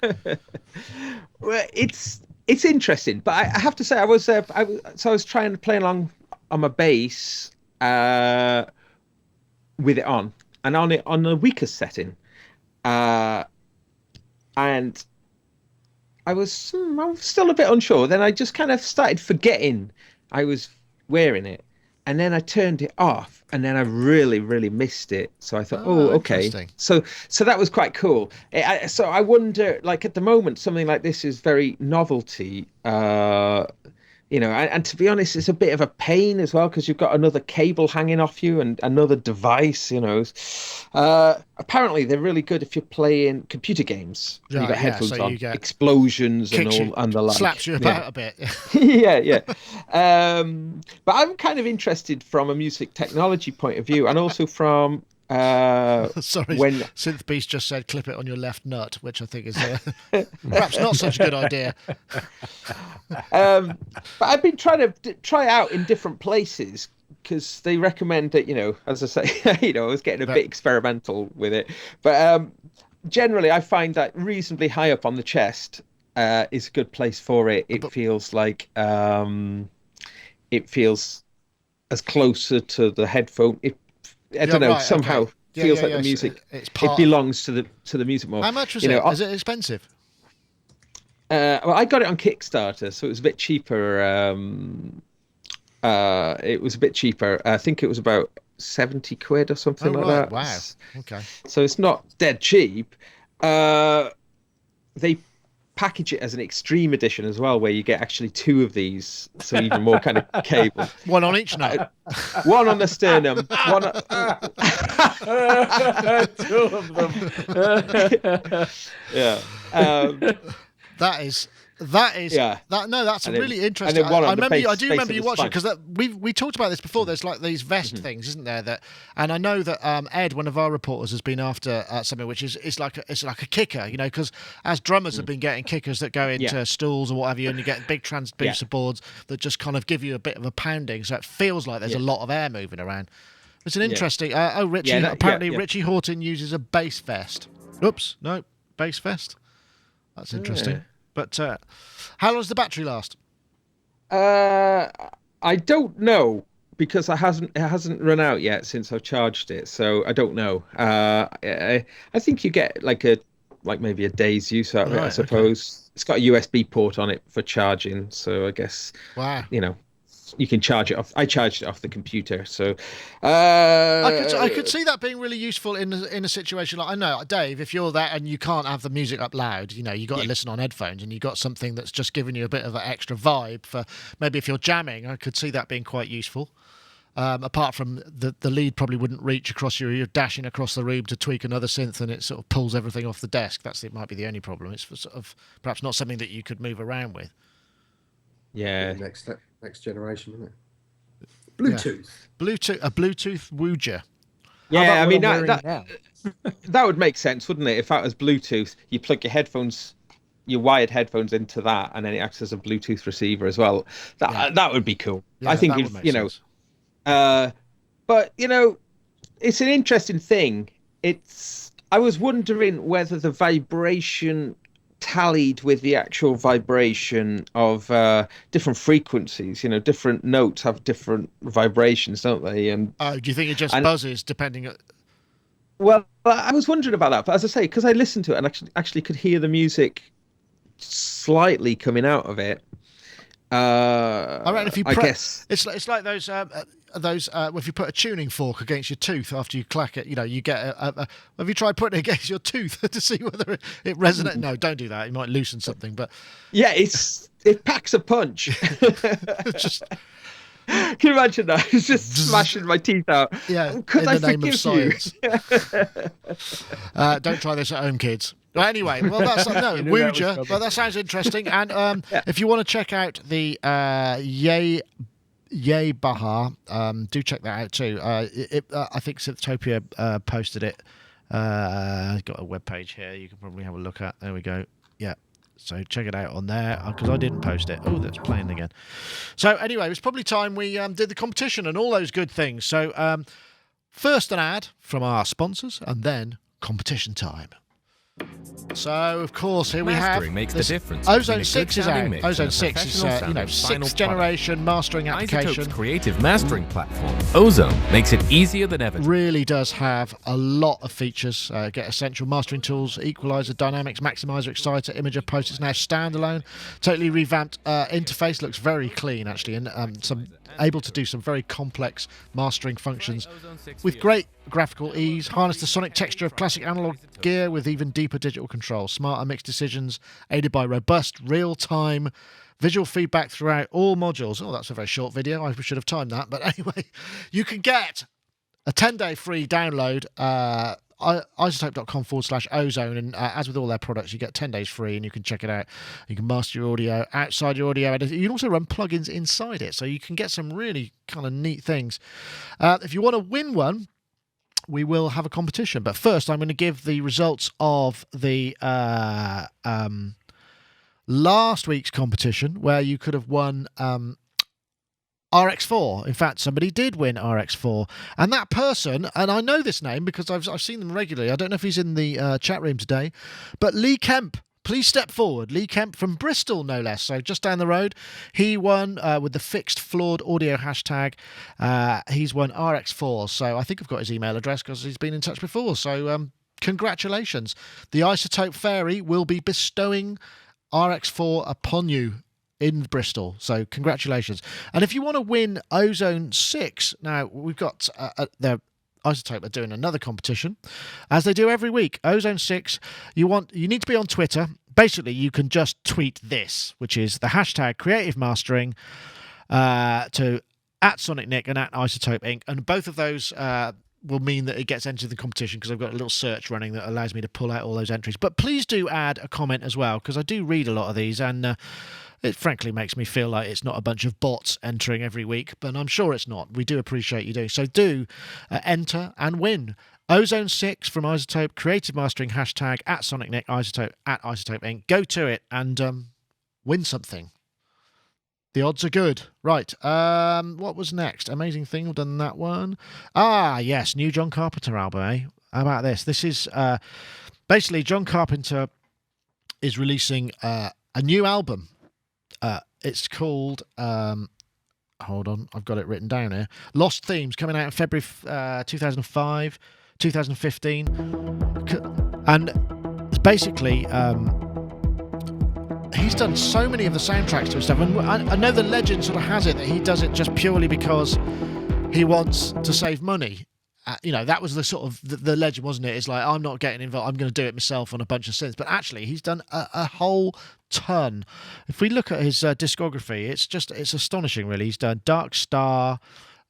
Well, it's interesting, but I have to say I was trying to play along on my bass with it on, and on the weakest setting, and I was still a bit unsure. Then I just kind of started forgetting I was wearing it. And then I turned it off, and then I really, really missed it. So I thought, okay. So that was quite cool. So I wonder, like at the moment, something like this is very novelty, and to be honest, it's a bit of a pain as well, because you've got another cable hanging off you and another device. Apparently they're really good if you're playing computer games.
Right,
you've got headphones
so
on,
you get
explosions and the like.
Slaps you about a bit.
yeah. But I'm kind of interested from a music technology point of view, and also from
Sorry,
when
Synth Beast just said clip it on your left nut, which I think is perhaps not such a good idea.
but I've been trying to try out in different places because they recommend that, as I say, I was getting a bit experimental with it. But generally, I find that reasonably high up on the chest is a good place for it. It feels like it feels as closer to the headphone. I don't know. Somehow feels like the music. It belongs to the music more.
How much was it? Is it expensive?
Well, I got it on Kickstarter, so it was a bit cheaper. It was a bit cheaper. I think it was about 70 quid or something like that.
Wow. Okay.
So it's not dead cheap. They package it as an extreme edition as well, where you get actually 2 of these, so even more kind of cable.
One on each nut.
One on the sternum. One.
2 of them.
Yeah.
That's really interesting. I do remember you watching, because we talked about this before. There's like these vest things, isn't there? And I know that Ed, one of our reporters, has been after something which is like a kicker, because as drummers have been getting kickers that go into stools or what have you, and you get big transducer boards that just kind of give you a bit of a pounding, so it feels like there's a lot of air moving around. It's an interesting. Richie. Apparently, Richie Horton uses a bass vest. Oops, no, bass vest. That's interesting. But how long does the battery last?
I don't know, because it hasn't run out yet since I've charged it, so I don't know. I think you get maybe a day's use out of it, I suppose. Okay. It's got a USB port on it for charging, so I guess you can charge it off. I charged it off the computer, so
I could see that being really useful in a situation like, I know, Dave, if you're there and you can't have the music up loud, you got to listen on headphones, and you got something that's just giving you a bit of an extra vibe for maybe if you're jamming. I could see that being quite useful. Apart from the lead probably wouldn't reach across you're dashing across the room to tweak another synth, and it sort of pulls everything off the desk. It might be the only problem. It's for sort of perhaps not something that you could move around with.
Yeah. Next generation, isn't it? Bluetooth.
A Bluetooth Woojer.
Yeah, I mean that would make sense, wouldn't it? If that was Bluetooth, you plug your wired headphones into that, and then it acts as a Bluetooth receiver as well. That would be cool.
Yeah,
I think
sense.
But it's an interesting thing. I was wondering whether the vibration tallied with the actual vibration of different frequencies. Different notes have different vibrations, don't they? And
do you think it just buzzes depending?
Well, I was wondering about that, but as I say, because I listened to it and actually could hear the music slightly coming out of it.
I reckon if you
guess
it's like those if you put a tuning fork against your tooth after you clack it, you get have you tried putting it against your tooth to see whether it resonates? No, don't do that. You might loosen something. But
yeah, it packs a punch. Can you imagine that? It's just smashing my teeth out.
Yeah,
could
in the name of science. Don't try this at home, kids. Well, anyway, that's Woojer. Well, that sounds interesting. And if you want to check out the Yaybaha, do check that out too. I think Synthopia posted it. Got a web page here you can probably have a look at. There we go. Yeah. So check it out on there, because I didn't post it. Oh, that's playing again. So anyway, it was probably time we did the competition and all those good things. So first an ad from our sponsors, and then competition time. So, of course, here we have
makes the difference
Ozone 6 is out. Ozone 6 is, 6th generation mastering application.
iZotope's creative mastering platform, Ozone, makes it easier than ever.
Really does have a lot of features. Get essential mastering tools, equalizer, dynamics, maximizer, exciter, imager, post. It's now standalone. Totally revamped interface. Looks very clean, actually, and able to do some very complex mastering functions with great graphical ease. Harness the sonic texture of classic analog gear with even deeper digital control. Smarter mixed decisions aided by robust real-time visual feedback throughout all modules. Oh, that's a very short video. I should have timed that. But anyway, you can get a 10-day free download. iZotope.com/ozone, and as with all their products, you get 10 days free, and you can check it out. You can master your audio outside your audio editor. You can also run plugins inside it, so you can get some really kind of neat things. If you want to win one, we will have a competition. But first, I'm going to give the results of the last week's competition, where you could have won RX4. In fact, somebody did win RX4, and that person, and I know this name because I've seen them regularly. I don't know if he's in the chat room today, but Lee Kemp. Please step forward. Lee Kemp from Bristol, no less. So just down the road. He won with the fixed flawed audio hashtag. He's won RX4. So I think I've got his email address because he's been in touch before. So congratulations. The iZotope Fairy will be bestowing RX4 upon you in Bristol. So congratulations. And if you want to win Ozone 6, now we've got the iZotope are doing another competition, as they do every week. Ozone 6, you need to be on Twitter. Basically, you can just tweet this, which is the hashtag creative mastering to @SonicNick and @iZotope Inc. And both of those will mean that it gets entered the competition, because I've got a little search running that allows me to pull out all those entries. But please do add a comment as well, because I do read a lot of these, and it frankly makes me feel like it's not a bunch of bots entering every week, but I'm sure it's not. We do appreciate you doing so. Do enter and win. Ozone 6 from iZotope, creative mastering hashtag @SonicNick, iZotope @iZotope Inc. Go to it and win something. The odds are good. Right. What was next? Amazing Thing. We've done that one. Ah, yes. New John Carpenter album, eh? How about this? This is basically John Carpenter is releasing a new album. It's called, hold on, I've got it written down here. Lost Themes, coming out in February 2015. And it's basically, he's done so many of the soundtracks to his stuff. And I know the legend sort of has it that he does it just purely because he wants to save money. That was the sort of the legend, wasn't it? It's like, I'm not getting involved, I'm going to do it myself on a bunch of synths. But actually, he's done a whole ton. If we look at his discography, it's astonishing, really. He's done Dark Star,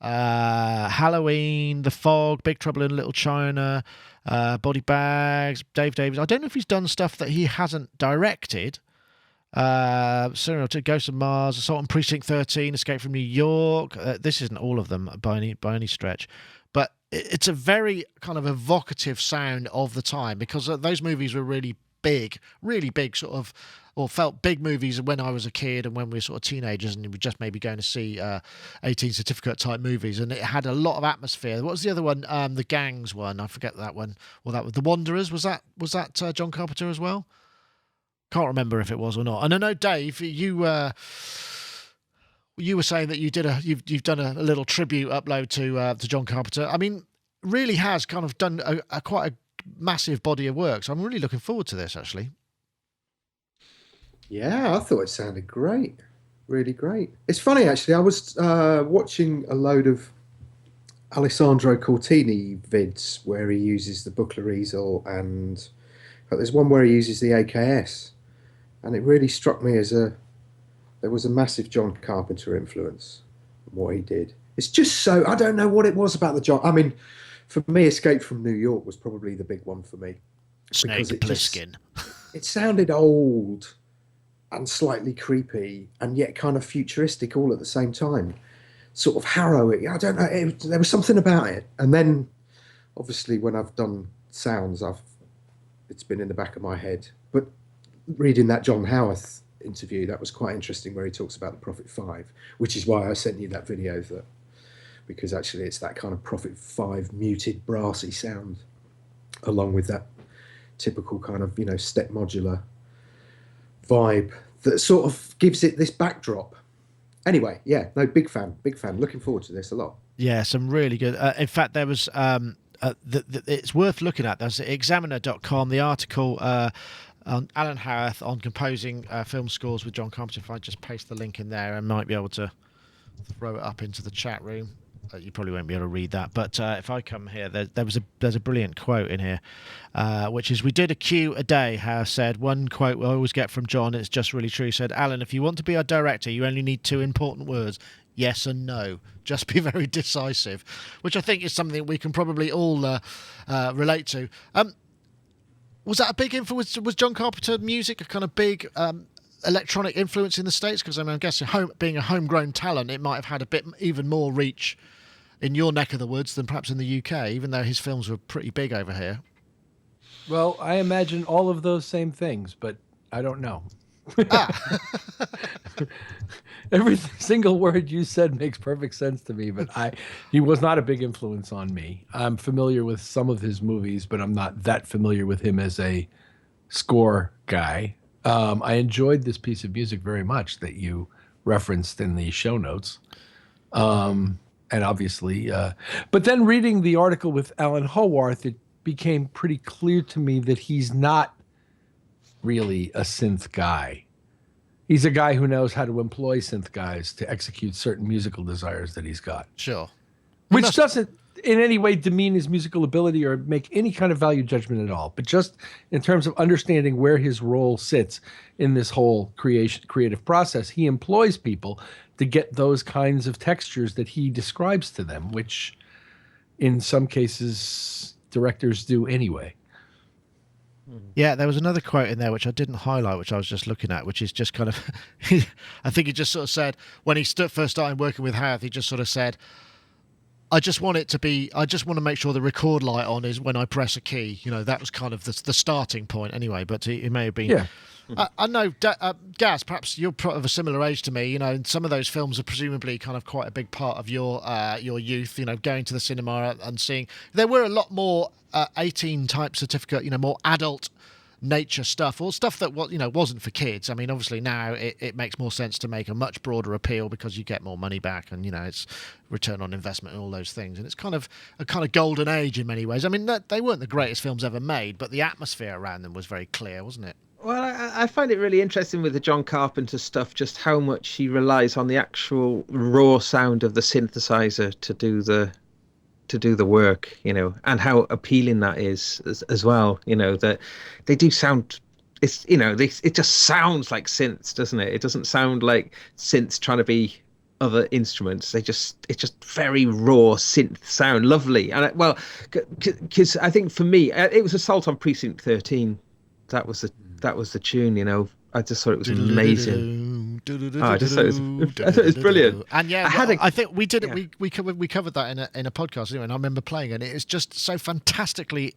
Halloween, The Fog, Big Trouble in Little China, Body Bags, Dave Davies. I don't know if he's done stuff that he hasn't directed. Serial to Ghost of Mars, Assault on Precinct 13, Escape from New York. This isn't all of them by any stretch, but it's a very kind of evocative sound of the time, because those movies were really big sort of, or felt big movies when I was a kid and when we were sort of teenagers, and we were just maybe going to see 18 certificate type movies, and it had a lot of atmosphere. What was the other one? The Gangs one, I forget that one. Well, that was The Wanderers. Was that John Carpenter as well? Can't remember if it was or not. And I know, Dave, you were saying that you've done a little tribute upload to John Carpenter. I mean, really has kind of done a quite a massive body of work. So I'm really looking forward to this, actually.
Yeah, I thought it sounded great. Really great. It's funny, actually. I was watching a load of Alessandro Cortini vids where he uses the Buchla easel, and there's one where he uses the AKS. And it really struck me as there was a massive John Carpenter influence in what he did. It's just so, I don't know what it was about the John. I mean, for me, Escape from New York was probably the big one for me.
Snake Plissken.
It sounded old and slightly creepy and yet kind of futuristic all at the same time. Sort of harrowing. I don't know. There was something about it. And then, obviously, when I've done sounds, it's been in the back of my head. But reading that John Howarth interview, that was quite interesting, where he talks about the Prophet 5, which is why I sent you that video, because actually it's that kind of Prophet 5 muted brassy sound, along with that typical kind of step modular vibe that sort of gives it this backdrop. Anyway, yeah, no, big fan, looking forward to this a lot.
Yeah, some really good. In fact, there was it's worth looking at. There's examiner.com, the article on Alan Howarth on composing film scores with John Carpenter. If I just paste the link in there, I might be able to throw it up into the chat room. You probably won't be able to read that, but if I come here, there's a brilliant quote in here, which is, "We did a cue a day," Howarth said. One quote we always get from John, it's just really true. He said, "Alan, if you want to be our director, you only need two important words: yes and no. Just be very decisive," which I think is something we can probably all relate to. Was that a big influence? Was John Carpenter music a kind of big electronic influence in the States? Because I mean, I guess being a homegrown talent, it might have had a bit even more reach in your neck of the woods than perhaps in the UK, even though his films were pretty big over here.
Well, I imagine all of those same things, but I don't know. Every single word you said makes perfect sense to me, but he was not a big influence on me. I'm familiar with some of his movies, but I'm not that familiar with him as a score guy. I enjoyed this piece of music very much that you referenced in the show notes. And obviously, but then reading the article with Alan Howarth, it became pretty clear to me that he's not really a synth guy. He's a guy who knows how to employ synth guys to execute certain musical desires that he's got.
Sure.
Which doesn't in any way demean his musical ability or make any kind of value judgment at all. But just in terms of understanding where his role sits in this whole creative process, he employs people to get those kinds of textures that he describes to them, which in some cases directors do anyway.
Yeah, there was another quote in there which I didn't highlight, which I was just looking at, which is just kind of, I think he just sort of said, when he first started working with Howarth, he just sort of said, I just want to make sure the record light on is when I press a key. You know, that was kind of the starting point anyway, but it may have been. Yeah. I know, Gaz, perhaps you're of a similar age to me, you know, and some of those films are presumably kind of quite a big part of your youth, you know, going to the cinema and seeing. There were a lot more 18 type certificate, you know, more adult nature stuff, or stuff that wasn't for kids. I mean, obviously now it makes more sense to make a much broader appeal because you get more money back, and you know, it's return on investment and all those things, and it's kind of a kind of golden age in many ways. I mean, they weren't the greatest films ever made, but the atmosphere around them was very clear, wasn't it?
Well, I find it really interesting with the John Carpenter stuff, just how much he relies on the actual raw sound of the synthesizer to do the work, you know, and how appealing that is as well. You know, that they do sound, it's, you know, it just sounds like synths, doesn't it? It doesn't sound like synths trying to be other instruments. It's just very raw synth sound, lovely. And because I think for me, it was Assault on Precinct 13. That was the tune, you know. I just thought it was amazing. I just thought it was brilliant.
And yeah, I think we did it. Yeah. We covered that in a podcast, and I remember playing it. And it's just so fantastically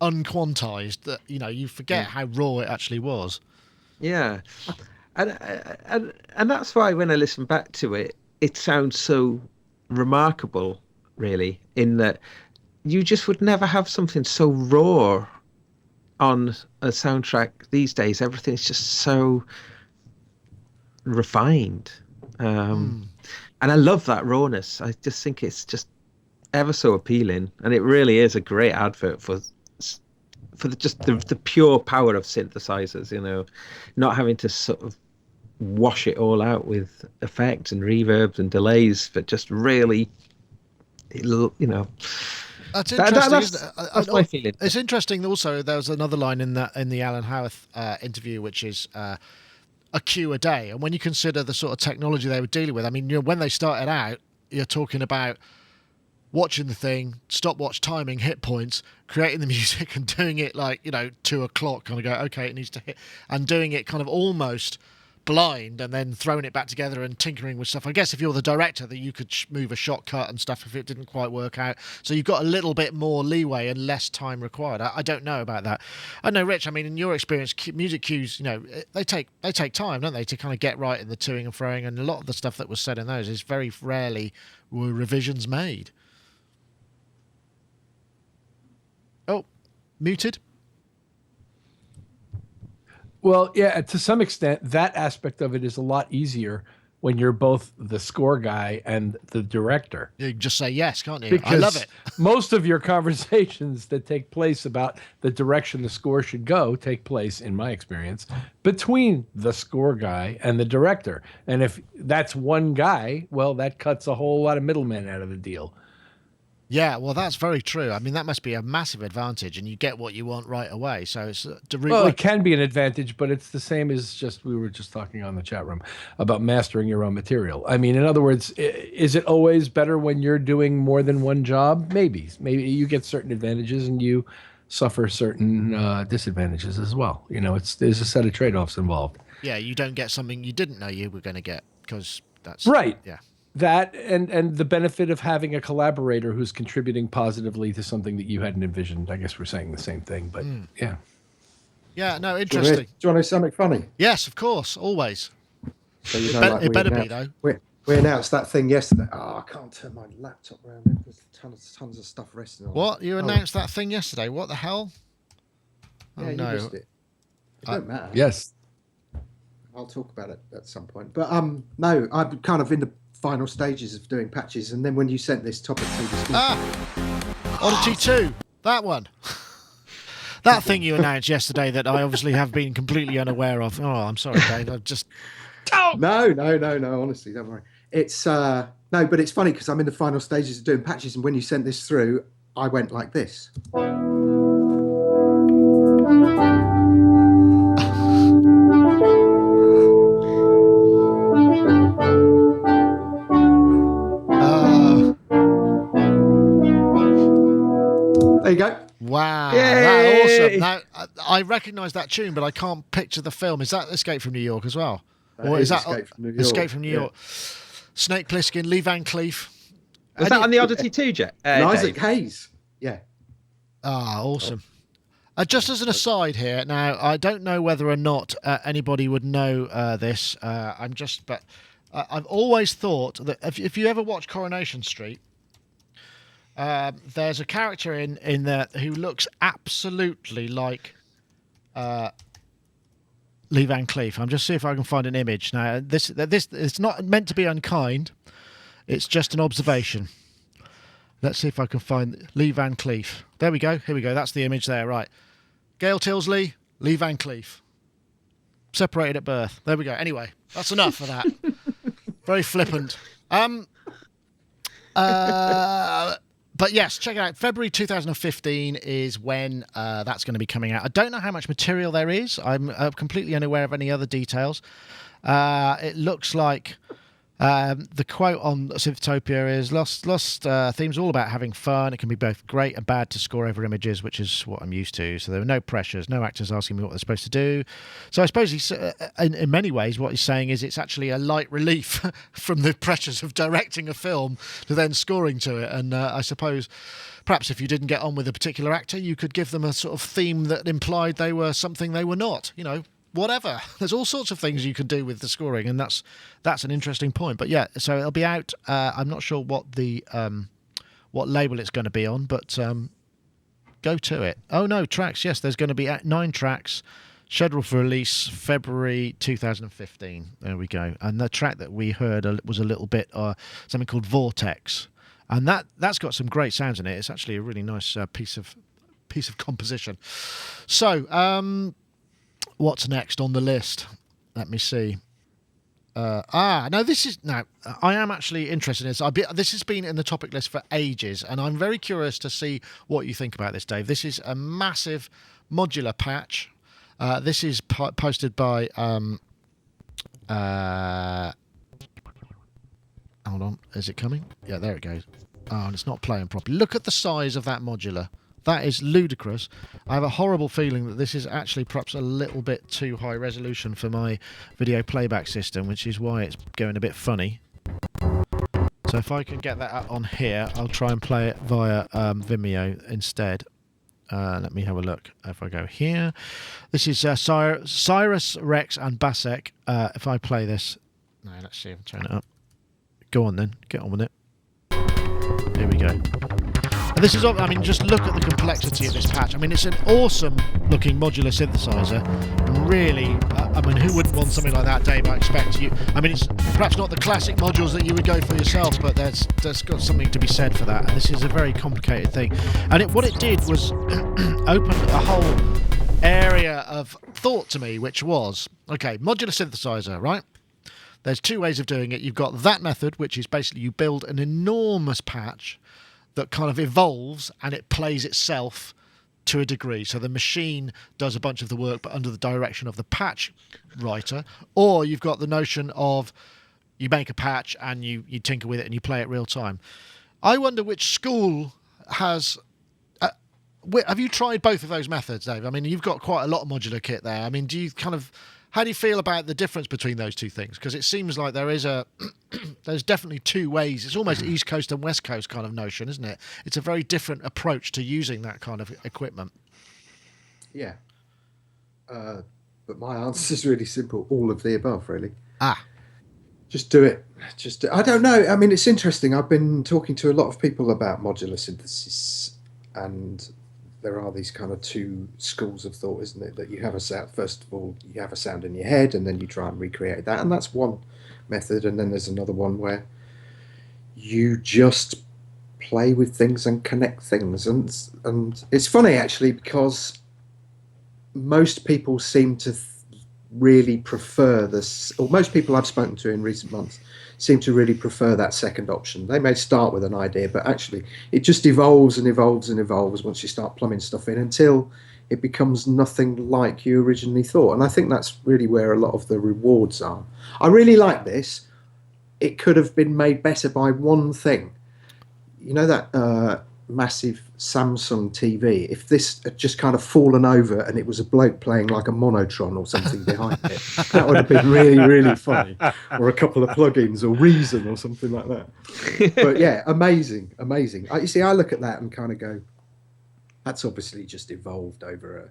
unquantized that, you know, you forget how raw it actually was.
Yeah, and that's why when I listen back to it, it sounds so remarkable, really, in that you just would never have something so raw on a soundtrack these days. Everything's just so refined, and I love that rawness. I just think it's just ever so appealing, and it really is a great advert for the pure power of synthesizers, you know, not having to sort of wash it all out with effects and reverbs and delays, but just really, you know.
That's interesting.
That's my feeling.
It's interesting. Also, there was another line in the Alan Howarth interview, which is a cue a day. And when you consider the sort of technology they were dealing with, I mean, you know, when they started out, you're talking about watching the thing, stopwatch timing, hit points, creating the music, and doing it like, you know, 2 o'clock, kind of go, okay, it needs to hit, and doing it kind of almost blind, and then throwing it back together and tinkering with stuff. I guess if you're the director, that you could move a shot cut and stuff if it didn't quite work out. So you've got a little bit more leeway and less time required. I don't know about that. I know, Rich, I mean, in your experience, music cues, you know, they take time, don't they, to kind of get right in the toing and froing, and a lot of the stuff that was said in those is very rarely were revisions made. Oh, muted.
Well, yeah, to some extent, that aspect of it is a lot easier when you're both the score guy and the director.
You can just say yes, can't you?
Because
I love it.
Most of your conversations that take place about the direction the score should go take place, in my experience, between the score guy and the director. And if that's one guy, well, that cuts a whole lot of middlemen out of the deal.
Yeah, well, that's very true. I mean, that must be a massive advantage, and you get what you want right away. So it's
well, it can be an advantage, but it's the same as just we were just talking on the chat room about mastering your own material. I mean, in other words, is it always better when you're doing more than one job? Maybe you get certain advantages and you suffer certain disadvantages as well. You know, there's a set of trade-offs involved.
Yeah, you don't get something you didn't know you were going to get because that's
right.
Yeah.
That and the benefit of having a collaborator who's contributing positively to something that you hadn't envisioned. I guess we're saying the same thing, but yeah.
Yeah, no,
Do
interesting.
you want to know something funny?
Yes, of course, always.
So you
It,
know,
be-
like
it
we
better be,
announced-
though.
We announced that thing yesterday. Oh, I can't turn my laptop around. There's tons of stuff resting on it.
What? You
Oh,
announced that thing yesterday. What the hell? Oh,
Yeah, you
no.
missed it. It don't matter.
Yes.
I'll talk about it at some point. But no, I'm kind of in the final stages of doing patches, and then when you sent this topic to this
Oddity 2. That one. That thing you announced yesterday that I obviously have been completely unaware of. Oh, I'm sorry, Dave. I've just...
No, honestly, don't worry. It's no, but it's funny because I'm in the final stages of doing patches, and when you sent this through, I went like this. There you go.
Wow,
Yay!
that's awesome. Now, I recognise that tune, but I can't picture the film. Is that Escape from New York as well?
That is Escape from New York.
Escape from New
Yeah.
York. Snake Plissken, Lee Van Cleef.
Was that on the Oddity 2, Jet?
And Isaac
Dave?
Hayes. Yeah.
Ah, awesome. Just as an aside here, now I don't know whether or not anybody would know this. But I've always thought that if you ever watch Coronation Street, there's a character in there who looks absolutely like Lee Van Cleef. I'm just see if I can find an image. Now this it's not meant to be unkind. It's just an observation. Let's see if I can find Lee Van Cleef. There we go. Here we go. That's the image there. Right. Gail Tilsley, Lee Van Cleef. Separated at birth. There we go. Anyway, that's enough for that. Very flippant. But yes, check it out. February 2015 is when that's going to be coming out. I don't know how much material there is. I'm completely unaware of any other details. It looks like the quote on Synthotopia is Lost Themes all about having fun. It can be both great and bad to score over images, which is what I'm used to. So there are no pressures, no actors asking me what they're supposed to do. So I suppose he's, in many ways, what he's saying is it's actually a light relief from the pressures of directing a film to then scoring to it. And I suppose perhaps if you didn't get on with a particular actor, you could give them a sort of theme that implied they were something they were not, you know. Whatever. There's all sorts of things you can do with the scoring, and that's an interesting point. But yeah, so it'll be out. I'm not sure what the what label it's going to be on, but go to it. Oh no, tracks. Yes, there's going to be 9 tracks scheduled for release February 2015. There we go. And the track that we heard was a little bit something called Vortex, and that's got some great sounds in it. It's actually a really nice piece of composition. So. What's next on the list? Let me see. I am actually interested in this. This has been in the topic list for ages, and I'm very curious to see what you think about this, Dave. This is a massive modular patch. This is posted by... hold on. Is it coming? Yeah, there it goes. Oh, and it's not playing properly. Look at the size of that modular. That is ludicrous. I have a horrible feeling that this is actually perhaps a little bit too high resolution for my video playback system, which is why it's going a bit funny. So if I can get that up on here, I'll try and play it via Vimeo instead. Let me have a look. If I go here, this is Cyrusrex and Basek. If I play this, no, let's see. I'll turn it up. Go on then, get on with it. Here we go. And this is, I mean, just look at the complexity of this patch. I mean, it's an awesome looking modular synthesizer. And really, I mean, who wouldn't want something like that, Dave? I expect you. I mean, it's perhaps not the classic modules that you would go for yourself, but there's got something to be said for that. And this is a very complicated thing. And what it did was open a whole area of thought to me, which was, okay, modular synthesizer, right? There's 2 ways of doing it. You've got that method, which is basically you build an enormous patch that kind of evolves and it plays itself to a degree. So the machine does a bunch of the work, but under the direction of the patch writer. Or you've got the notion of you make a patch and you tinker with it and you play it real time. I wonder which school has... have you tried both of those methods, Dave? I mean, you've got quite a lot of modular kit there. I mean, do you kind of How do you feel about the difference between those two things? Because it seems like there's definitely two ways. It's almost East Coast and West Coast kind of notion, isn't it? It's a very different approach to using that kind of equipment.
Yeah. But my answer is really simple. All of the above, really. Just do it. I don't know. I mean, it's interesting. I've been talking to a lot of people about modular synthesis, and there are these kind of two schools of thought, isn't it? That you have a sound, first of all, you have a sound in your head, and then you try and recreate that. And that's one method. And then there's another one where you just play with things and connect things. And it's funny, actually, because most people seem to really prefer this, or most people I've spoken to in recent months seem to really prefer that second option. They may start with an idea, but actually it just evolves and evolves and evolves once you start plumbing stuff in until it becomes nothing like you originally thought. And I think that's really where a lot of the rewards are. I really like this. It could have been made better by one thing. You know that massive Samsung TV, if this had just kind of fallen over and it was a bloke playing like a monotron or something behind it, that would have been really, really funny. Or a couple of plugins or Reason or something like that. But yeah, amazing. You see, I look at that and kind of go, that's obviously just evolved over a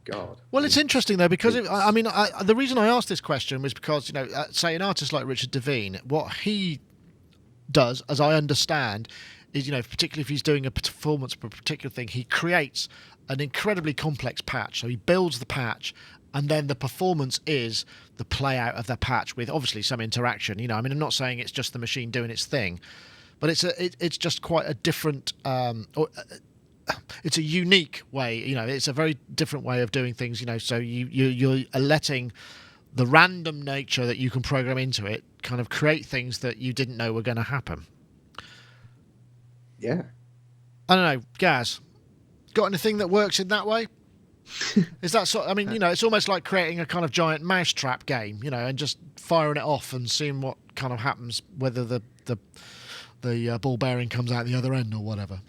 God.
Well, it's interesting though, because the reason I asked this question was because, say an artist like Richard Devine, what he does, as I understand, is, particularly if he's doing a performance for a particular thing, he creates an incredibly complex patch. So he builds the patch, and then the performance is the play out of the patch with obviously some interaction. I'm not saying it's just the machine doing its thing, but it's just quite a different, it's a unique way. It's a very different way of doing things. So you're letting the random nature that you can program into it kind of create things that you didn't know were going to happen.
Yeah.
I don't know, Gaz, got anything that works in that way? Is that sort? It's almost like creating a kind of giant mousetrap game, and just firing it off and seeing what kind of happens, whether the ball bearing comes out the other end or whatever.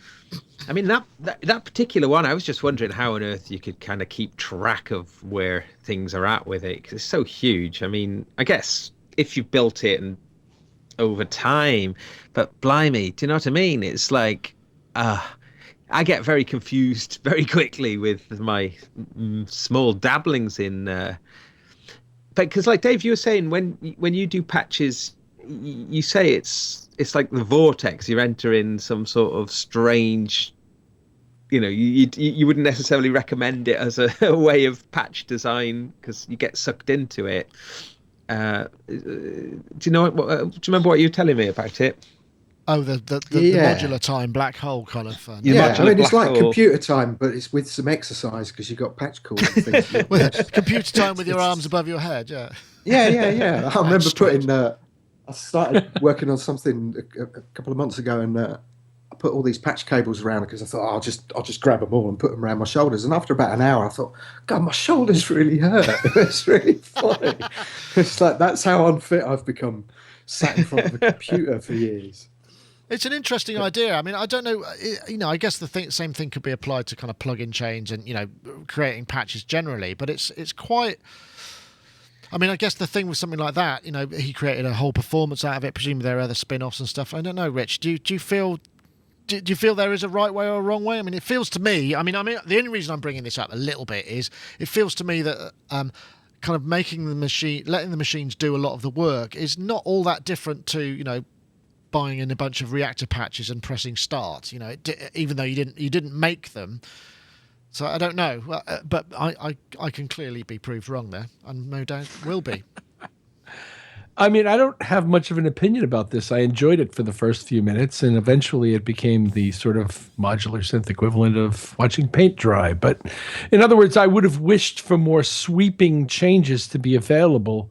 I mean, that particular one, I was just wondering how on earth you could kind of keep track of where things are at with it, because it's so huge. I mean, I guess if you've built it and over time, but blimey, do you know what I mean? It's like I get very confused very quickly with my small dabblings in but because like Dave, you were saying, when you do patches, you say it's like the vortex. You're entering some sort of strange, you wouldn't necessarily recommend it as a way of patch design because you get sucked into it. Do you remember what you were telling me about it?
Oh, the modular time black hole kind of fun.
Yeah, it's like computer time, but it's with some exercise because you've got patch calls and things.
With computer time with your arms above your head, yeah.
Yeah. I remember putting. I started working on something a couple of months ago, and I put all these patch cables around because I thought, I'll just grab them all and put them around my shoulders. And after about an hour, I thought, God, my shoulders really hurt. It's really funny. It's like that's how unfit I've become, sat in front of a computer for years.
It's an interesting idea. I mean, I don't know. I guess the same thing could be applied to kind of plug-in chains and creating patches generally. But it's quite. I mean, I guess the thing with something like that, he created a whole performance out of it. Presumably there are other spin-offs and stuff. I don't know, Rich. Do you feel there is a right way or a wrong way? I mean, it feels to me. I mean, the only reason I'm bringing this up a little bit is it feels to me that kind of letting the machines do a lot of the work is not all that different to buying in a bunch of reactor patches and pressing start. Even though you didn't make them. So I don't know, but I can clearly be proved wrong there, and no doubt will be.
I mean, I don't have much of an opinion about this. I enjoyed it for the first few minutes, and eventually it became the sort of modular synth equivalent of watching paint dry. But in other words, I would have wished for more sweeping changes to be available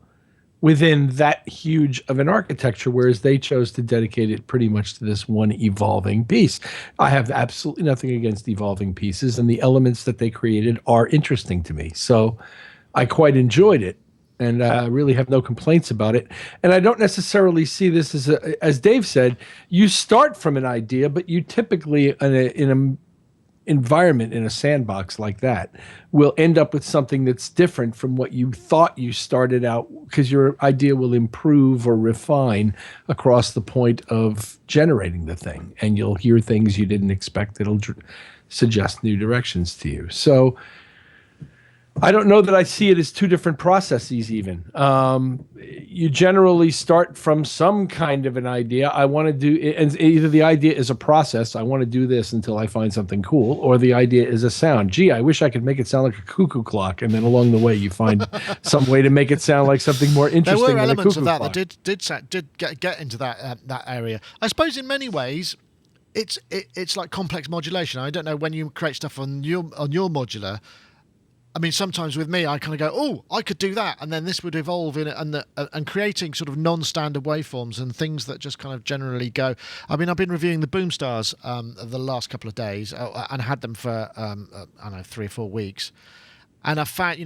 within that huge of an architecture, whereas they chose to dedicate it pretty much to this one evolving piece. I have absolutely nothing against evolving pieces, and the elements that they created are interesting to me. So I quite enjoyed it, and I really have no complaints about it. And I don't necessarily see this as Dave said, you start from an idea, but you typically, in environment in a sandbox like that will end up with something that's different from what you thought you started out, because your idea will improve or refine across the point of generating the thing, and you'll hear things you didn't expect that'll suggest new directions to you. So I don't know that I see it as two different processes even. You generally start from some kind of an idea. I want to do, and either the idea is a process, I want to do this until I find something cool, or the idea is a sound. Gee, I wish I could make it sound like a cuckoo clock. And then along the way, you find some way to make it sound like something more interesting.
There were elements
than a cuckoo
of that
clock.
that did get into that area. I suppose in many ways, it's like complex modulation. I don't know, when you create stuff on your modular, I mean, sometimes with me, I kind of go, oh, I could do that, and then this would evolve in it, and creating sort of non-standard waveforms and things that just kind of generally go. I mean, I've been reviewing the Boomstars the last couple of days, and had them for I don't know, 3 or 4 weeks, and I found,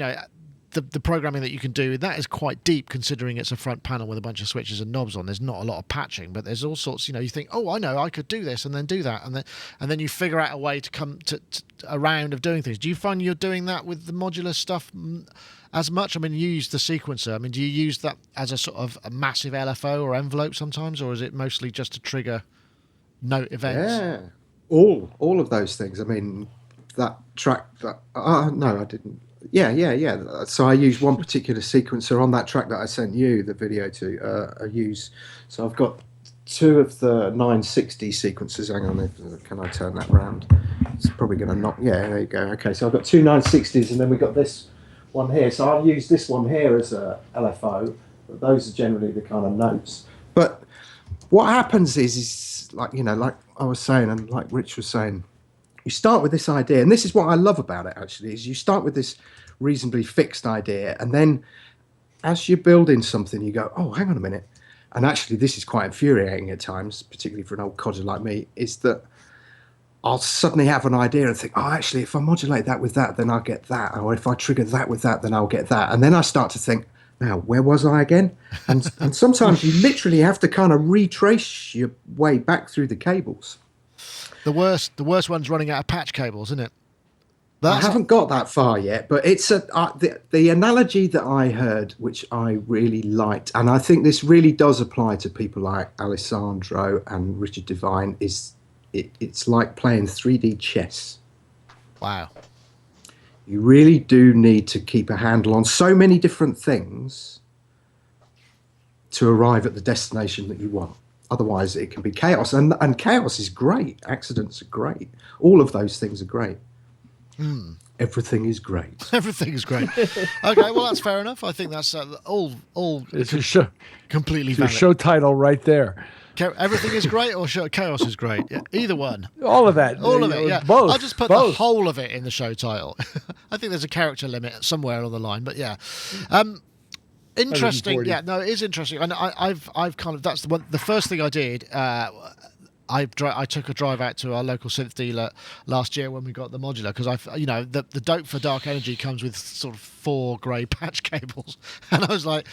the programming that you can do, that is quite deep, considering it's a front panel with a bunch of switches and knobs on. There's not a lot of patching, but there's all sorts, you think, oh, I know, I could do this and then do that, and then you figure out a way to come to a round of doing things. Do you find you're doing that with the modular stuff as much? I mean, you use the sequencer. I mean, do you use that as a sort of a massive LFO or envelope sometimes, or is it mostly just to trigger note events?
Yeah, all of those things. I mean, that track that no, I didn't. Yeah. So I use one particular sequencer on that track that I sent you the video to. So I've got 2 of the 960 sequencers. Hang on, can I turn that round? It's probably going to knock. Yeah, there you go. Okay, so I've got 2 960s, and then we've got this one here. So I'll use this one here as a LFO. But those are generally the kind of notes. But what happens is like like I was saying, and like Rich was saying, you start with this idea, and this is what I love about it actually, is you start with this reasonably fixed idea, and then as you're building something, you go, oh, hang on a minute. And actually, this is quite infuriating at times, particularly for an old codger like me, is that I'll suddenly have an idea and think, oh, actually, if I modulate that with that, then I'll get that. Or if I trigger that with that, then I'll get that. And then I start to think, now, where was I again? And sometimes you literally have to kind of retrace your way back through the cables.
The worst one's running out of patch cables, isn't it?
I haven't got that far yet, but it's the analogy that I heard, which I really liked, and I think this really does apply to people like Alessandro and Richard Devine, is it's like playing 3D chess.
Wow.
You really do need to keep a handle on so many different things to arrive at the destination that you want. Otherwise, it can be chaos, and chaos is great. Accidents are great. All of those things are great. Everything is great.
Everything is great. Okay, well, that's fair enough. I think that's all.
It's a show.
Completely
It's your
valid.
show title right there.
Everything is great, or chaos is great. Yeah, either one.
All of that.
All of it. Yeah.
Both.
I'll just put the whole of it in the show title. I think there's a character limit somewhere on the line, but yeah. Interesting.
140.
Yeah, no, it is interesting, and I've kind of, that's the first thing I did. I took a drive out to our local synth dealer last year when we got the modular, because the dope for Dark Energy comes with sort of 4 grey patch cables, and I was like,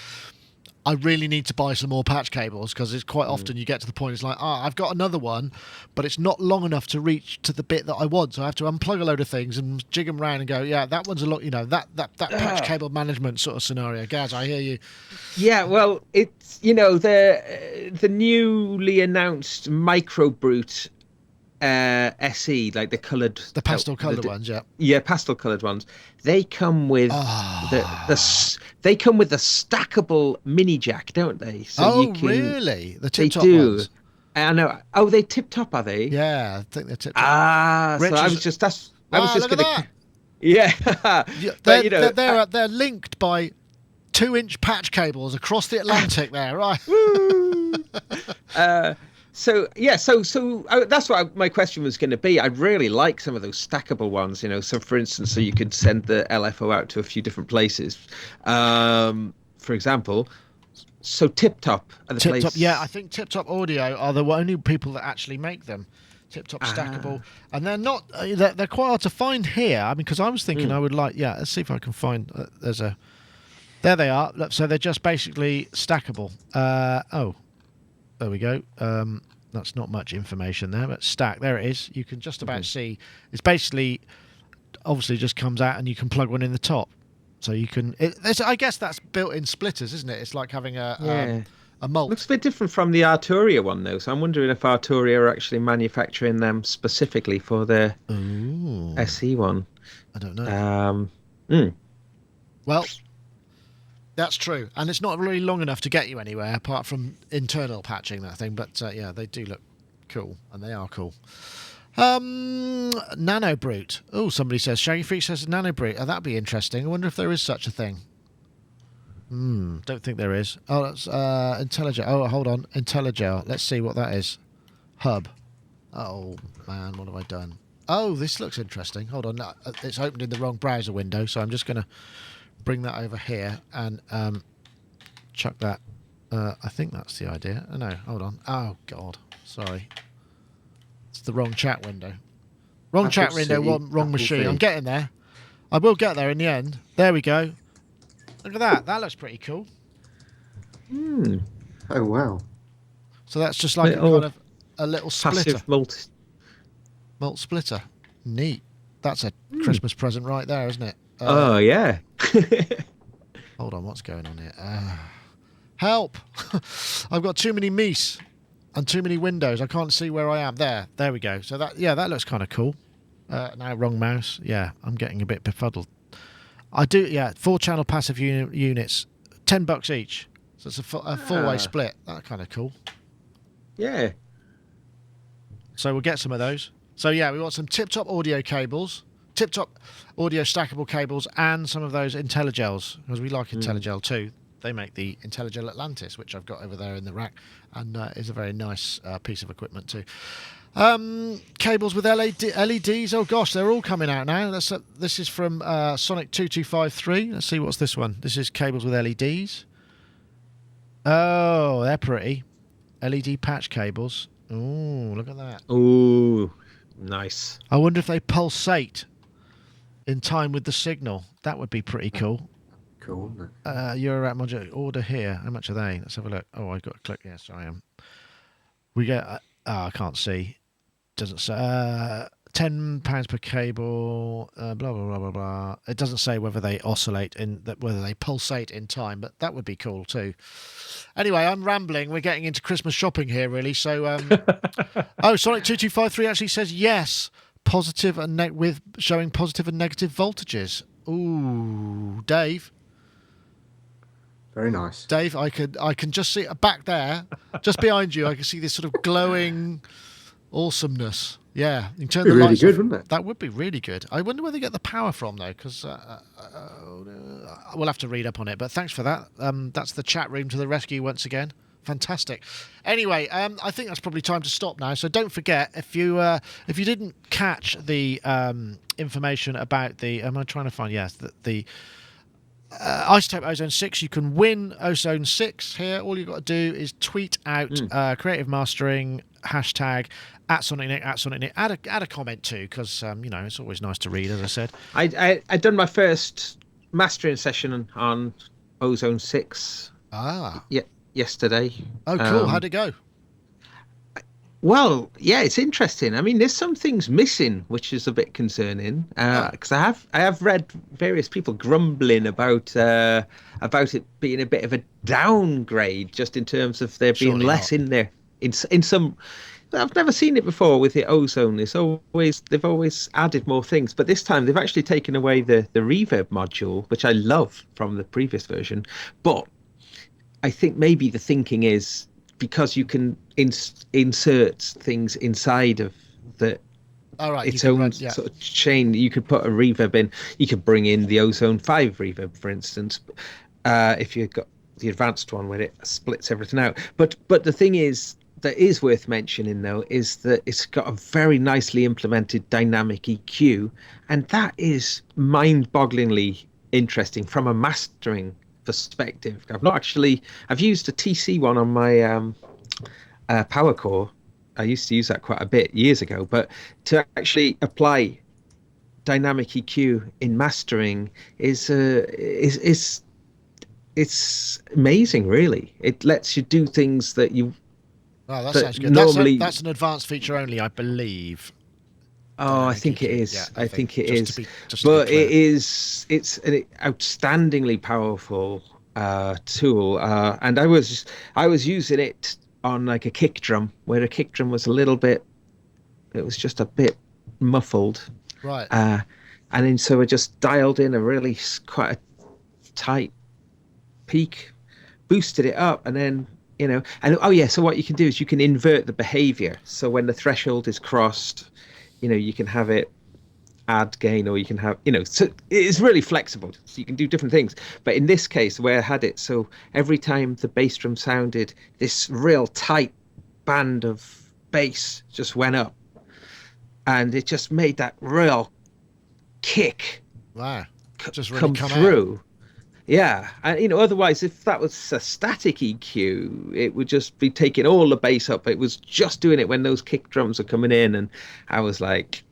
I really need to buy some more patch cables, because it's quite often you get to the point, it's like, I've got another one, but it's not long enough to reach to the bit that I want, so I have to unplug a load of things and jig them around and go, yeah, that one's a lot, that patch cable management sort of scenario. Gaz, I hear you.
Yeah, well, it's the newly announced Microbrute SE, like the pastel coloured
ones, yeah.
Yeah, pastel coloured ones. They come with they come with a stackable mini jack, don't they? So
really? The tip top ones.
I know. Oh, they tip top, are they?
Yeah, I think they're tip top.
So I was just going to. Yeah,
they're linked by 2-inch patch cables across the Atlantic there, right?
So that's what my question was going to be. I'd really like some of those stackable ones, So, for instance, so you could send the LFO out to a few different places, for example. So, Tip Top are the place.
Top, yeah, I think Tip Top Audio are the only people that actually make them. Tip Top stackable, and they're not. They're quite hard to find here. I mean, because I was thinking I would like. Yeah, let's see if I can find. There they are. So they're just basically stackable. There we go. That's not much information there, but stack, there it is. You can just about see. It's basically, obviously, just comes out and you can plug one in the top. So you can. I guess that's built-in splitters, isn't it? It's like having a mult.
Looks a bit different from the Arturia one, though. So I'm wondering if Arturia are actually manufacturing them specifically for their SE one.
I don't know. Well, that's true, and it's not really long enough to get you anywhere apart from internal patching that thing. But yeah, they do look cool, and they are cool. Nano Brute. Oh, somebody says Shaggy Freak says Nano Brute. Oh, that'd be interesting. I wonder if there is such a thing. Don't think there is. Oh, that's IntelliGel. Oh, hold on, IntelliGel. Let's see what that is. Hub. Oh man, what have I done? Oh, this looks interesting. Hold on, it's opened in the wrong browser window, so I'm just going to bring that over here and chuck that. I think that's the idea. Oh, no, hold on. Oh, God. Sorry. It's the wrong chat window. Wrong chat window, wrong machine. I'm getting there. I will get there in the end. There we go. Look at that. That looks pretty cool.
Oh, wow.
So that's just like a little splitter.
Passive
Mult splitter. Neat. That's a Christmas present right there, isn't it?
Oh, yeah.
Hold on, what's going on here? Help! I've got too many meese and too many windows. I can't see where I am. There we go. So that looks kind of cool. Now, wrong mouse. Yeah, I'm getting a bit befuddled. I do, 4-channel passive units, $10 each. So it's a four-way split. That's kind of cool.
Yeah.
So we'll get some of those. So yeah, we want some tip-top audio cables, tip-top audio stackable cables, and some of those IntelliGels, because we like IntelliGel too. They make the IntelliGel Atlantis, which I've got over there in the rack, and is a very nice piece of equipment too. Cables with LEDs. Oh gosh, they're all coming out now. This is from Sonic 2253. Let's see what's this one. This is cables with LEDs. Oh, they're pretty. LED patch cables. Oh, look at that.
Ooh, nice.
I wonder if they pulsate in time with the signal. That would be pretty cool.
Cool, isn't it?
Eurorack modular order here. How much are they? Let's have a look. Oh, I've got to click. Yes, I am. We get. I can't see. Doesn't say. £10 per cable. Blah blah blah blah blah. It doesn't say whether they oscillate whether they pulsate in time, but that would be cool too. Anyway, I'm rambling. We're getting into Christmas shopping here, really. So, Sonic 2253 actually says yes, positive and with showing positive and negative voltages. Ooh, Dave.
Very nice.
Dave, I can just see back there, just behind you. I can see this sort of glowing awesomeness. Yeah, you can turn the
really
lights
good,
off.
wouldn't it?
That would be really good. I wonder where they get the power from though, because we'll have to read up on it. But thanks for that. That's the chat room to the rescue once again. Fantastic. Anyway, I think that's probably time to stop now. So don't forget, if you didn't catch the information about the, am I trying to find? Yes, the iZotope Ozone 6, you can win Ozone 6 here. All you've got to do is tweet out creative mastering hashtag @SonicNick, @SonicNick. Add a comment too, because it's always nice to read, as I said.
I'd done my first mastering session on Ozone 6 yesterday.
Oh, cool. How'd it go?
Well, yeah, it's interesting. I mean, there's some things missing, which is a bit concerning. Because I have read various people grumbling about it being a bit of a downgrade, just in terms of there being less in there. In some, I've never seen it before with the Ozone. They've always added more things, but this time they've actually taken away the reverb module, which I love from the previous version. But I think maybe the thinking is, because you can insert things inside of its own sort of chain. You could put a reverb in. You could bring in the Ozone 5 reverb, for instance, if you've got the advanced one where it splits everything out. But the thing is, that is worth mentioning, though, is that it's got a very nicely implemented dynamic EQ, and that is mind-bogglingly interesting from a mastering perspective. I've used a TC one on my power core. I used to use that quite a bit years ago, but to actually apply dynamic EQ in mastering is it's amazing, really. It lets you do things that you
Oh, that
But
sounds good.
normally-
That's an advanced feature only, I believe.
Oh, I think it is.
Yeah,
I think it
just
is.
to be
But
clear.
it's an outstandingly powerful tool, and I was using it on like a kick drum, where a kick drum was it was just a bit muffled,
Right.
and then so I just dialed in a really quite a tight peak, boosted it up, and then and oh yeah, so what you can do is you can invert the behavior. So when the threshold is crossed, you can have it add gain, or you can have so it's really flexible, so you can do different things. But in this case, the way I had it, so every time the bass drum sounded, this real tight band of bass just went up, and it just made that real kick
Wow. Just really
come
come
through. Yeah, and otherwise, if that was a static EQ, it would just be taking all the bass up. It was just doing it when those kick drums are coming in, and I was like,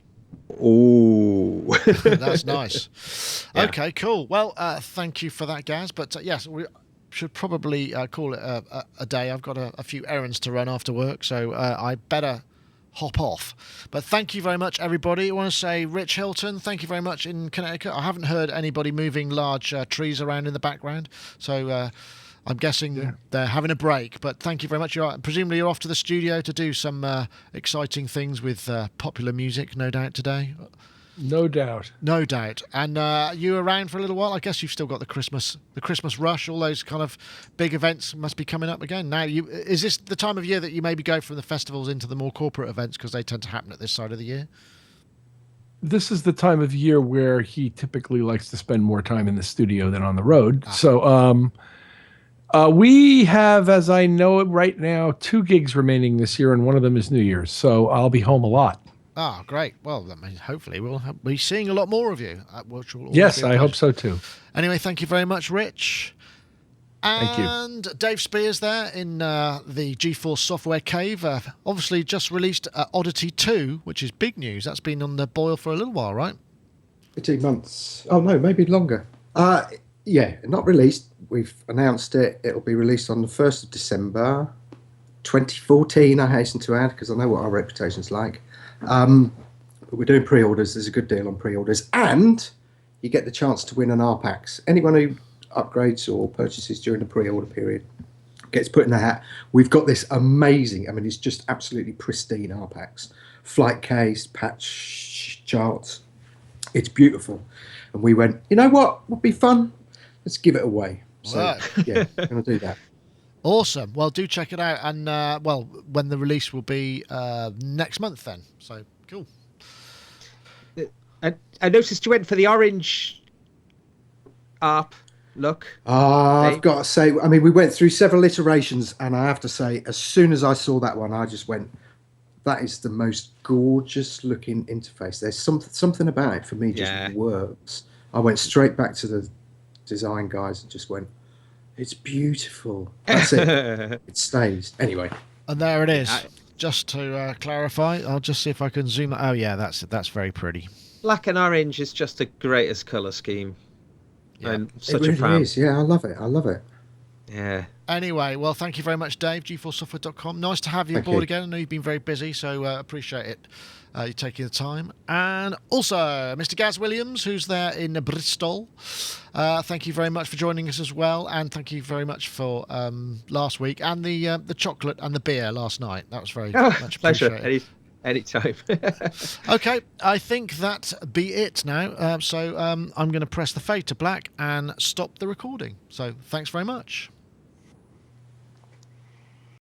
"Oh,
That's nice."
Yeah.
Okay, cool. Well, thank you for that, Gaz. But yes, we should probably call it a day. I've got a few errands to run after work, so I better hop off. But thank you very much, everybody. I want to say, Rich Hilton, thank you very much in Connecticut. I haven't heard anybody moving large trees around in the background, so I'm guessing they're having a break. But thank you very much. Presumably you're off to the studio to do some exciting things with popular music, no doubt, today.
No doubt.
No doubt. And you around for a little while? I guess you've still got the Christmas rush. All those kind of big events must be coming up again. Now, is this the time of year that you maybe go from the festivals into the more corporate events, because they tend to happen at this side of the year?
This is the time of year where he typically likes to spend more time in the studio than on the road. So we have, as I know it right now, 2 gigs remaining this year, and one of them is New Year's. So I'll be home a lot.
Ah, great. Well, that means hopefully we'll be seeing a lot more of you. Which will always
Yes,
be a
I hope
pleasure.
so too.
Anyway, thank you very much, Rich.
Thank you.
And Dave Spears there in the GeForce Software Cave. Obviously just released Oddity 2, which is big news. That's been on the boil for a little while, right?
18 months. Oh, no, maybe longer. Yeah, not released. We've announced it. It'll be released on the 1st of December 2014, I hasten to add, because I know what our reputation's like. But we're doing pre-orders. There's a good deal on pre-orders. And you get the chance to win an RPAX. Anyone who upgrades or purchases during the pre-order period gets put in the hat. We've got this amazing, it's just absolutely pristine RPAX. Flight case, patch charts. It's beautiful. And we went, you know what would be fun? Let's give it away. So,
Right.
yeah, going to do that.
Awesome. Well, do check it out. And, when the release will be next month then. So, cool.
I noticed you went for the orange ARP look.
I've got to say, we went through several iterations, and I have to say, as soon as I saw that one, I just went, that is the most gorgeous looking interface. There's something about it for me just works. I went straight back to the design guys and just went, it's beautiful. That's it. It stays. Anyway.
And there it is. Just to clarify, I'll just see if I can zoom. Oh, yeah, that's very pretty.
Black and orange is just the greatest color scheme.
Yeah.
I'm
It
such
really
a fan.
is. Yeah, I love it.
Yeah.
Anyway, well, thank you very much, Dave, GeForceSoftware.com. Nice to have you
Thank
aboard
you.
again. I know you've been very busy, so appreciate it. You taking the time. And also, Mr. Gaz Williams, who's there in Bristol. Thank you very much for joining us as well. And thank you very much for last week and the chocolate and the beer last night. That was very much
Pleasure.
appreciated.
Anytime.
Okay, I think that be it now. So I'm going to press the fade to black and stop the recording. So thanks very much.